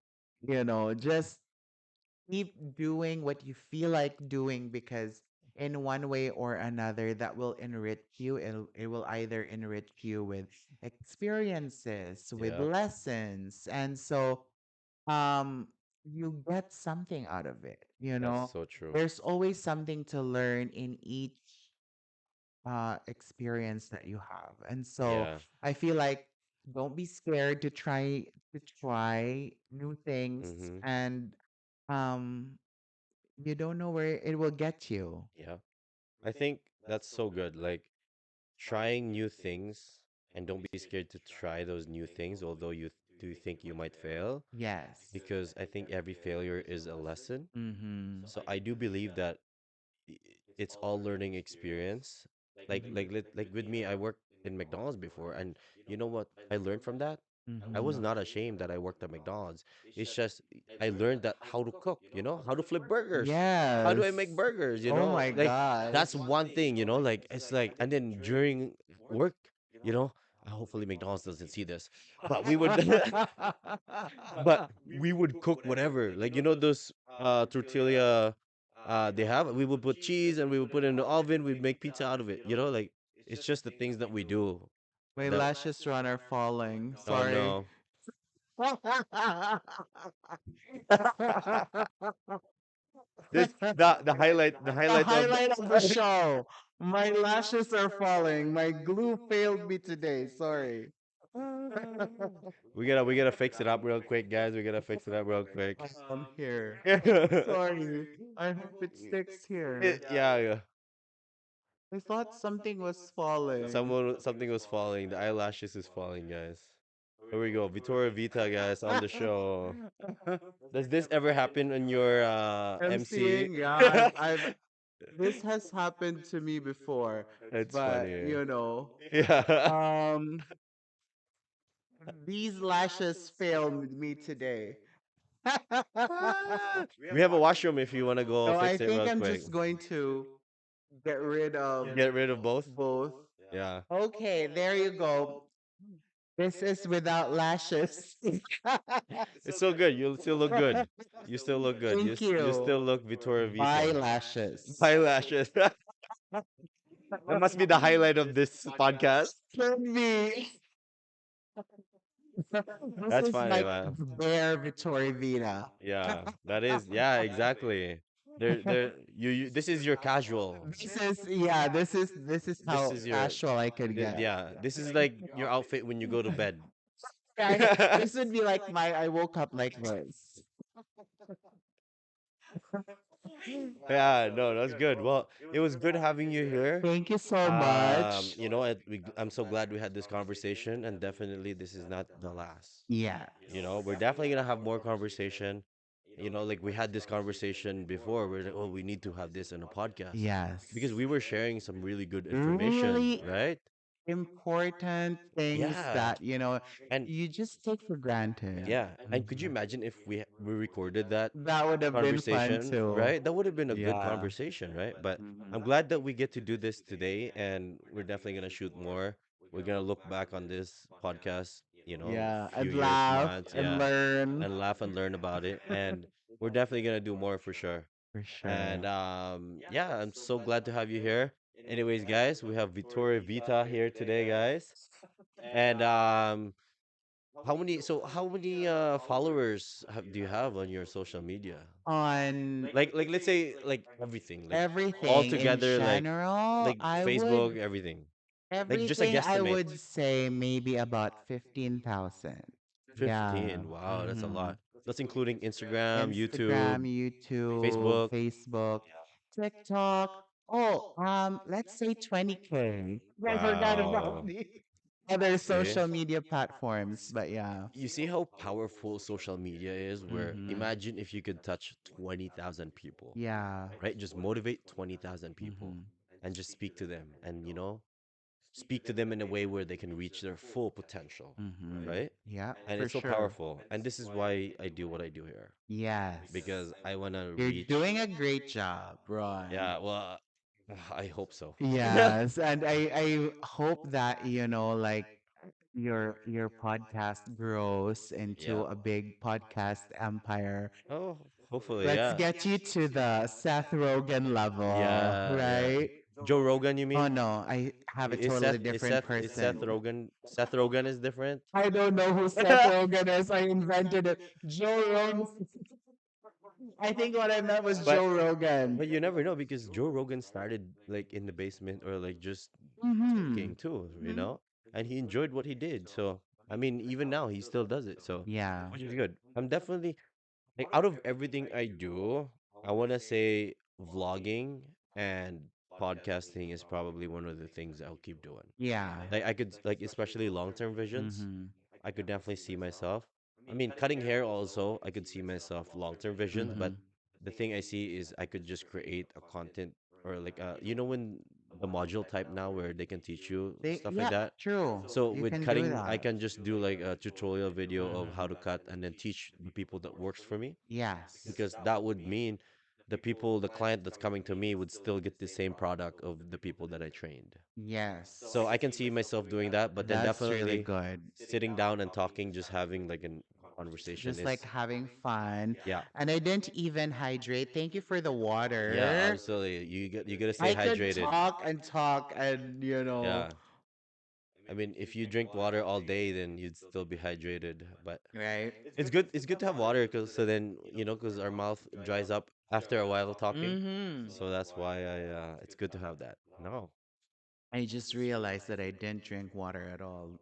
S2: Just keep doing what you feel like doing, because in one way or another that will enrich you. It will either enrich you with experiences, with
S1: Yeah.
S2: lessons, and so um you get something out of it.
S1: That's so true.
S2: There's always something to learn in each experience that you have. And so
S1: Yeah.
S2: I feel like don't be scared to try new things,
S1: Mm-hmm.
S2: and um you don't know where it will get you.
S1: Yeah. I think that's so good. Like trying new things and don't be scared to try those new things, although you do think you might fail,
S2: Yes.
S1: because I think every failure is a lesson.
S2: Mm-hmm.
S1: So I do believe that i- it's all learning experience. Like with me, I worked in McDonald's before, and you know what I learned from that? I was
S2: Mm-hmm.
S1: not ashamed that I worked at McDonald's. It's just I learned that how to cook, how to flip burgers. How do
S2: Yes.
S1: I make burgers,
S2: Oh my
S1: Like
S2: gosh.
S1: that's one thing, like it's like and then during work, you know, hopefully McDonald's doesn't see this. But we would but we would cook whatever. Like those tortilla they have, we would put cheese and we would put it in the oven, we'd make pizza out of it, like it's just the things that we do
S2: My
S1: that
S2: lashes run are falling.
S1: oh
S2: Sorry.
S1: no. This the highlight
S2: The
S1: of the
S2: highlight of the show. My lashes are falling. My glue failed me today. Sorry.
S1: We gotta fix it up real quick, guys. We gotta fix it up real quick.
S2: Here.
S1: Yeah,
S2: Sorry. I hope it sticks here.
S1: yeah.
S2: I thought something was falling.
S1: Something was falling. The eyelashes is falling, guys. Here we go. Vitori VIta, guys, on the show. Does this ever happen on your MC?
S2: MCing, yeah, I've this has happened to me before,
S1: It's
S2: but
S1: funny. Yeah.
S2: um, these lashes failed me today.
S1: We have a washroom if you want to go
S2: So I
S1: fix it
S2: think
S1: real
S2: I'm
S1: quick.
S2: just going to get rid of
S1: Get rid of both?
S2: both.
S1: Yeah.
S2: Okay, there you go. This is without lashes.
S1: It's so good. You still look good. You still look good.
S2: Thank
S1: You
S2: you.
S1: still look Vitori
S2: Bye
S1: Vita.
S2: lashes.
S1: Eyelashes. That must be the highlight of this podcast.
S2: Could be. This
S1: That's
S2: is
S1: funny,
S2: like
S1: man.
S2: the bare Vitori Vita.
S1: Yeah, that is. Yeah, exactly. This is your casual.
S2: This is yeah, this is
S1: This
S2: how
S1: is your.
S2: casual I could get.
S1: Yeah, this is like your outfit when you go to bed.
S2: Yeah, this would be like my I woke up like this.
S1: Yeah, no, that's good. Well, it was good having you here.
S2: Thank you so much.
S1: I'm so glad we had this conversation, and definitely this is not the last.
S2: Yeah.
S1: We're definitely gonna have more conversation. Like we had this conversation before. We're like, oh, we need to have this on a podcast
S2: Yes.
S1: because we were sharing some really good information,
S2: Really
S1: right?
S2: important things
S1: Yeah,
S2: that,
S1: and
S2: you just take for granted.
S1: yeah, and could you imagine if we recorded that
S2: That would have been fun
S1: conversation,
S2: too.
S1: right? That would have been a good
S2: Yeah.
S1: conversation, right? But
S2: Mhm.
S1: I'm glad that we get to do this today, and we're definitely gonna shoot more. We're gonna look back on this podcast,
S2: Yeah,
S1: few
S2: and
S1: years,
S2: laugh
S1: months,
S2: and
S1: yeah,
S2: learn.
S1: and laugh and learn about it. And we're definitely gonna do more for sure.
S2: For sure.
S1: And yeah, I'm so glad to have you here. Anyways, guys, we have Vitori Vita here today, guys. And how many followers do you have on your social media?
S2: On
S1: Like let's say like everything, like all
S2: everything in
S1: together,
S2: general,
S1: like Facebook, everything. Like just a
S2: everything I
S1: guesstimate.
S2: would say maybe about 15,000. Yeah.
S1: 15. Wow, that's a
S2: Hmm.
S1: lot. That's including Instagram, YouTube,
S2: Instagram, YouTube,
S1: Facebook.
S2: Facebook, TikTok. Oh, let's say 20K. I forgot about
S1: Wow.
S2: the other
S1: See?
S2: social media platforms, but yeah.
S1: You see how powerful social media is, where
S2: Mm-hmm.
S1: imagine if you could touch 20,000 people,
S2: Yeah.
S1: right? Just motivate 20,000 people
S2: Mm-hmm.
S1: and just speak to them and, speak to them in a way where they can reach their full potential,
S2: Mm-hmm.
S1: right?
S2: Yeah,
S1: And
S2: for
S1: it's so
S2: sure.
S1: powerful. And this is why I do what I do here,
S2: Yes.
S1: because I want to
S2: You're
S1: reach.
S2: doing a great job, Ron.
S1: Yeah, well, I hope so.
S2: Yes, and I hope that like your podcast grows
S1: Yeah.
S2: into a big podcast empire.
S1: Oh, hopefully,
S2: Let's
S1: yeah.
S2: get you to the Seth Rogen level,
S1: Yeah, yeah.
S2: right?
S1: Joe Rogan, you
S2: Oh
S1: mean?
S2: no, I have a
S1: Is
S2: totally
S1: Seth is
S2: different
S1: Seth is Seth
S2: person.
S1: Rogan Seth Rogan is different?
S2: I don't know who Seth Rogen is. I invented it. Joe Rogan. I think what I meant was
S1: But
S2: Joe Rogan.
S1: but you never know because Joe Rogan started like in the basement or like just
S2: Mm-hmm.
S1: talking too. And he enjoyed what he did. So I mean, even now he still does it. So
S2: Yeah.
S1: which is good. I'm definitely like out of everything I do, I want to say vlogging and podcasting is probably one of the things I'll keep doing.
S2: Yeah.
S1: Like I could like especially long-term visions.
S2: Mm-hmm.
S1: I could definitely see myself. I mean, cutting hair also, I could see myself long-term visions,
S2: Mm-hmm.
S1: but the thing I see is I could just create a content or like when the module type now where they can teach you stuff like
S2: Yeah,
S1: that.
S2: true.
S1: So
S2: You
S1: with
S2: can do
S1: cutting, I
S2: that.
S1: can just do like a tutorial video of how to
S2: Mhm.
S1: cut and then teach the people that works for me
S2: Yes.
S1: because that would mean the client that's coming to me would still get the same product of the people that I trained.
S2: Yes.
S1: So I can see myself doing that, but then
S2: That's really
S1: definitely
S2: good.
S1: sitting down and talking, just having like a conversation
S2: Just like
S1: is,
S2: having fun.
S1: yeah,
S2: And I didn't even hydrate. Thank you for the
S1: yeah,
S2: water.
S1: absolutely. You gotta stay
S2: I could
S1: hydrated.
S2: talk and
S1: Yeah, I mean, if you drink water all day, then you'd still be hydrated. But
S2: right?
S1: it's good. It's good to have water because so then because our mouth dries up after a while talking.
S2: Mm-hmm.
S1: So that's why it's good to have that. No.
S2: I just realized that I didn't drink water at all.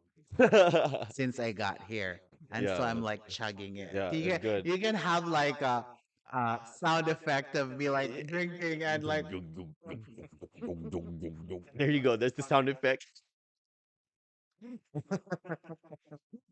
S2: since I got here. And so
S1: Yeah.
S2: I'm like chugging it.
S1: Yeah, it's good.
S2: You can have like a sound effect of me like drinking and like
S1: There you go. That's the sound effect.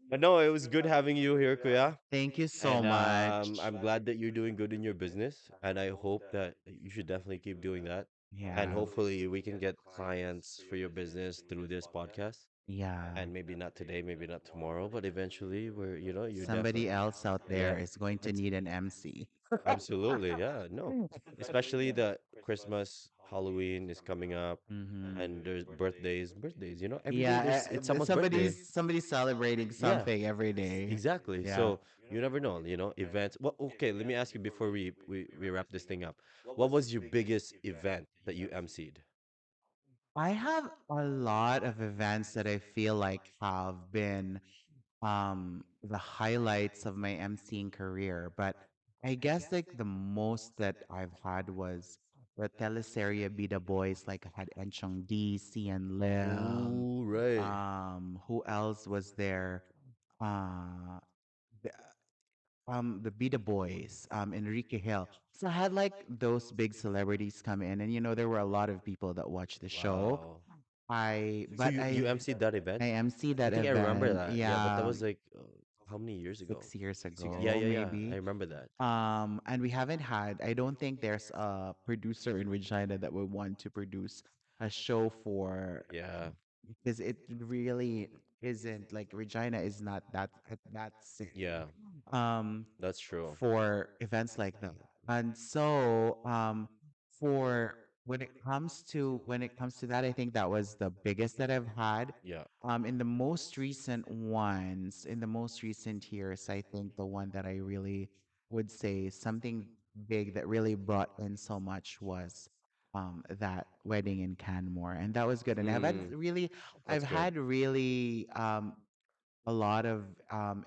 S1: But no, it was good having you here, Kuya.
S2: thank you so
S1: And
S2: much.
S1: I'm glad that you're doing good in your business. And I hope that you should definitely keep doing that. And
S2: Yeah.
S1: hopefully we can get clients for your business through this podcast.
S2: Yeah.
S1: And maybe not today, maybe not tomorrow, but eventually we're, you're
S2: Somebody
S1: definitely,
S2: else out there
S1: yeah.
S2: is going to
S1: It's
S2: need an MC.
S1: absolutely, yeah, no. Especially the Christmas, Halloween is coming up
S2: Hmm.
S1: and there's birthdays, every day
S2: Yeah,
S1: it's someone's birthday.
S2: somebody's celebrating
S1: Yeah,
S2: something every day.
S1: exactly.
S2: Yeah.
S1: So you never know, events. Well, okay, let me ask you before we wrap this thing up. What was your biggest event that you emceed?
S2: I have a lot of events that I feel like have been the highlights of my emceeing career, but I guess like the most that I've had was the teleserye Be the Boys, like I had Enchong D, and Lim.
S1: Ooh, right.
S2: Who else was there? Uh the, the Be the Boys, Enrique Hill. So I had like those big celebrities come in, and there were a lot of people that watched the show.
S1: Wow.
S2: I
S1: So
S2: but
S1: you emceed that event?
S2: I MC
S1: I
S2: that
S1: think I remember
S2: event,
S1: that. Yeah, but that
S2: yeah,
S1: was like how many years ago?
S2: 6 years
S1: Six. Yeah,
S2: ago,
S1: yeah, yeah. I
S2: maybe.
S1: remember that.
S2: And we haven't had, I don't think there's a producer in Regina that would want to produce a show for,
S1: Yeah,
S2: because it really isn't like Regina is not that city.
S1: yeah.
S2: Um,
S1: That's true.
S2: for events like that. And so for when it comes to that, I think that was the biggest that I've had.
S1: Yeah.
S2: In the most recent ones, in the most recent years, I think the one that I really would say something big that really brought in so much was that wedding in Canmore. And that was good. And
S1: Mm,
S2: I've
S1: that's good.
S2: had really a lot of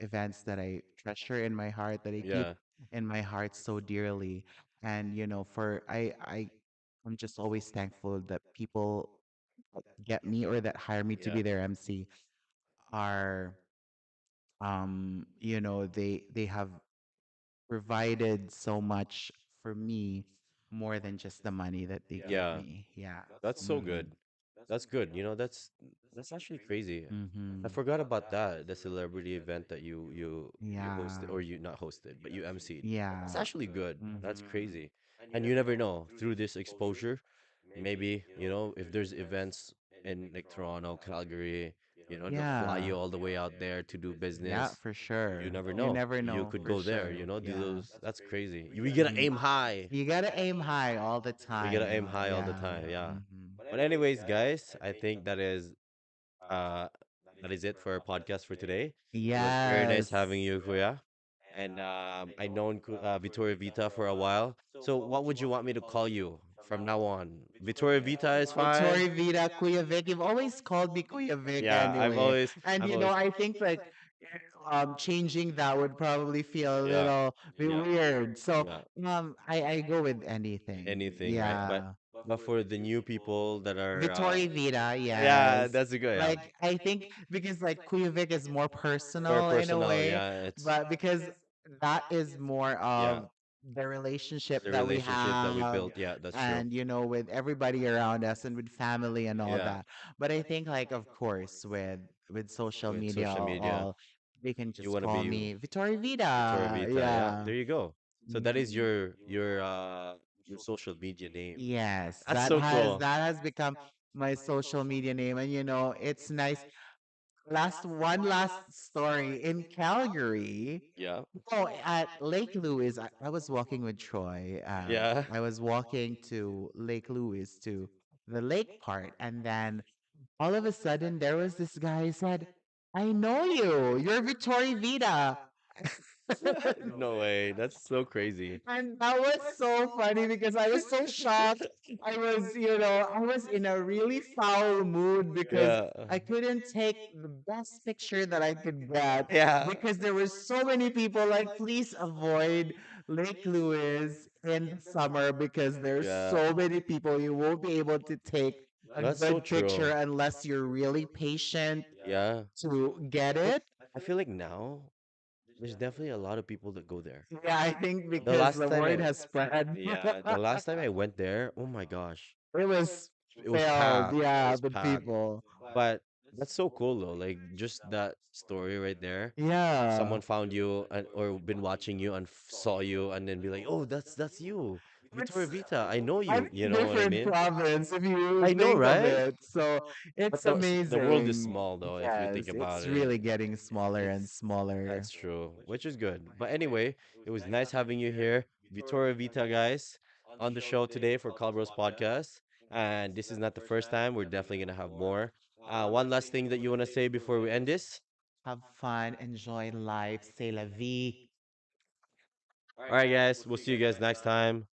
S2: events that I treasure in my heart, that I keep
S1: Yeah,
S2: in my heart so dearly. And I'm just always thankful that people that get me or that hire me to
S1: yeah,
S2: be their MC are they have provided so much for me more than just the money that they give
S1: yeah.
S2: me. Yeah.
S1: That's so
S2: Mm-hmm.
S1: good. That's good. That's actually crazy. I
S2: Mm-hmm.
S1: forgot about that, the celebrity event that you hosted,
S2: Yeah.
S1: or you not hosted, but you emceed. That's
S2: Yeah.
S1: actually good. That's
S2: Mm-hmm.
S1: crazy. And you never know, through this exposure, maybe, if there's events in like Toronto, Calgary, they'll fly
S2: Yeah.
S1: you all the way out there to do
S2: Yeah,
S1: business.
S2: for
S1: You
S2: sure.
S1: never
S2: You
S1: know.
S2: never
S1: You
S2: know
S1: could
S2: for
S1: go there,
S2: sure.
S1: do
S2: Yeah.
S1: those. That's crazy. We gotta aim high.
S2: You gotta aim high all the
S1: We gotta aim
S2: time.
S1: high all the
S2: Yeah.
S1: time. Yeah.
S2: Hmm.
S1: But anyways, guys, I think uh that is it for our podcast for today. It was very nice
S2: Yes.
S1: having you, Kuya. And I known Vitori Vita for a while. So what would you want me to call you from now on? Vitori Vita is fine.
S2: Vitori VIta, Kuya Vic. You've always called me Kuya Vic
S1: Yeah,
S2: anyway. And
S1: I've always,
S2: I think like changing that would probably feel a
S1: yeah,
S2: little bit weird. So
S1: yeah,
S2: I go with anything.
S1: anything, right? But
S2: Yeah.
S1: for the new people that are,
S2: Vitori VIta,
S1: yeah,
S2: yes.
S1: that's a good, yeah.
S2: Like I think because like Kuya Vic is more
S1: Very
S2: personal in a
S1: personal,
S2: way,
S1: yeah. It's
S2: but because that is more
S1: yeah,
S2: of the relationship
S1: the
S2: that we
S1: relationship that we
S2: have,
S1: built. Yeah, that's true.
S2: and with everybody around us and with family and all
S1: Yeah,
S2: that. But I think like of course with social
S1: with
S2: media
S1: social media,
S2: all they can
S1: you
S2: just
S1: want to
S2: call
S1: be
S2: me Vitori
S1: Vitori
S2: Vida.
S1: Vita. Yeah,
S2: Yeah.
S1: there you go. So that is
S2: Mhm.
S1: your social media name.
S2: Yes,
S1: That's so cool.
S2: that has become my social media name, and it's nice. Last story in Calgary.
S1: Yeah,
S2: Oh, at Lake Louise, I was walking with Troy.
S1: yeah,
S2: I was walking to Lake Louise to the lake part, and then all of a sudden there was this guy who said, "I know you. You're Vitori Vita."
S1: no way. That's so crazy.
S2: And that was so funny because I was so shocked. I was in a really foul mood because
S1: Yeah,
S2: I couldn't take the best picture that I could get
S1: yeah,
S2: because there were so many people. Like, please avoid Lake Louise in the summer because there's
S1: yeah.
S2: so many people. You won't be able to take a
S1: That's so
S2: good picture
S1: true.
S2: unless you're really patient
S1: Yeah.
S2: to get
S1: But
S2: it.
S1: I feel like now there's definitely a lot of people that go there.
S2: Yeah, I think
S1: The
S2: because
S1: last
S2: the
S1: time
S2: word
S1: I
S2: has spread.
S1: Yeah, the last time I went there, oh my gosh,
S2: It was
S1: it was
S2: filled,
S1: packed. It
S2: yeah,
S1: was
S2: with
S1: packed.
S2: people.
S1: But that's so cool though. Like just that story right there.
S2: Yeah.
S1: Someone found you and or been watching you and saw you and then be like, "Oh, that's you. Vitori
S2: It's
S1: VIta. I know
S2: I'm
S1: you." You
S2: in
S1: know
S2: a
S1: what I
S2: different
S1: mean?
S2: province if you
S1: I know,
S2: think of
S1: right?
S2: it. So
S1: But
S2: it's
S1: the world is
S2: amazing.
S1: small though if you think
S2: Yes,
S1: about
S2: it's
S1: it.
S2: really getting smaller and
S1: It's
S2: smaller.
S1: That's true, which is good. But anyway, it was nice having you here, Vitori VIta guys, on the show today for Kalbros podcast. And this is not the first time. We're definitely gonna have more. One last thing that you want to say before we end this?
S2: Have fun, enjoy life, c'est la vie.
S1: All right, guys. We'll see you guys next time.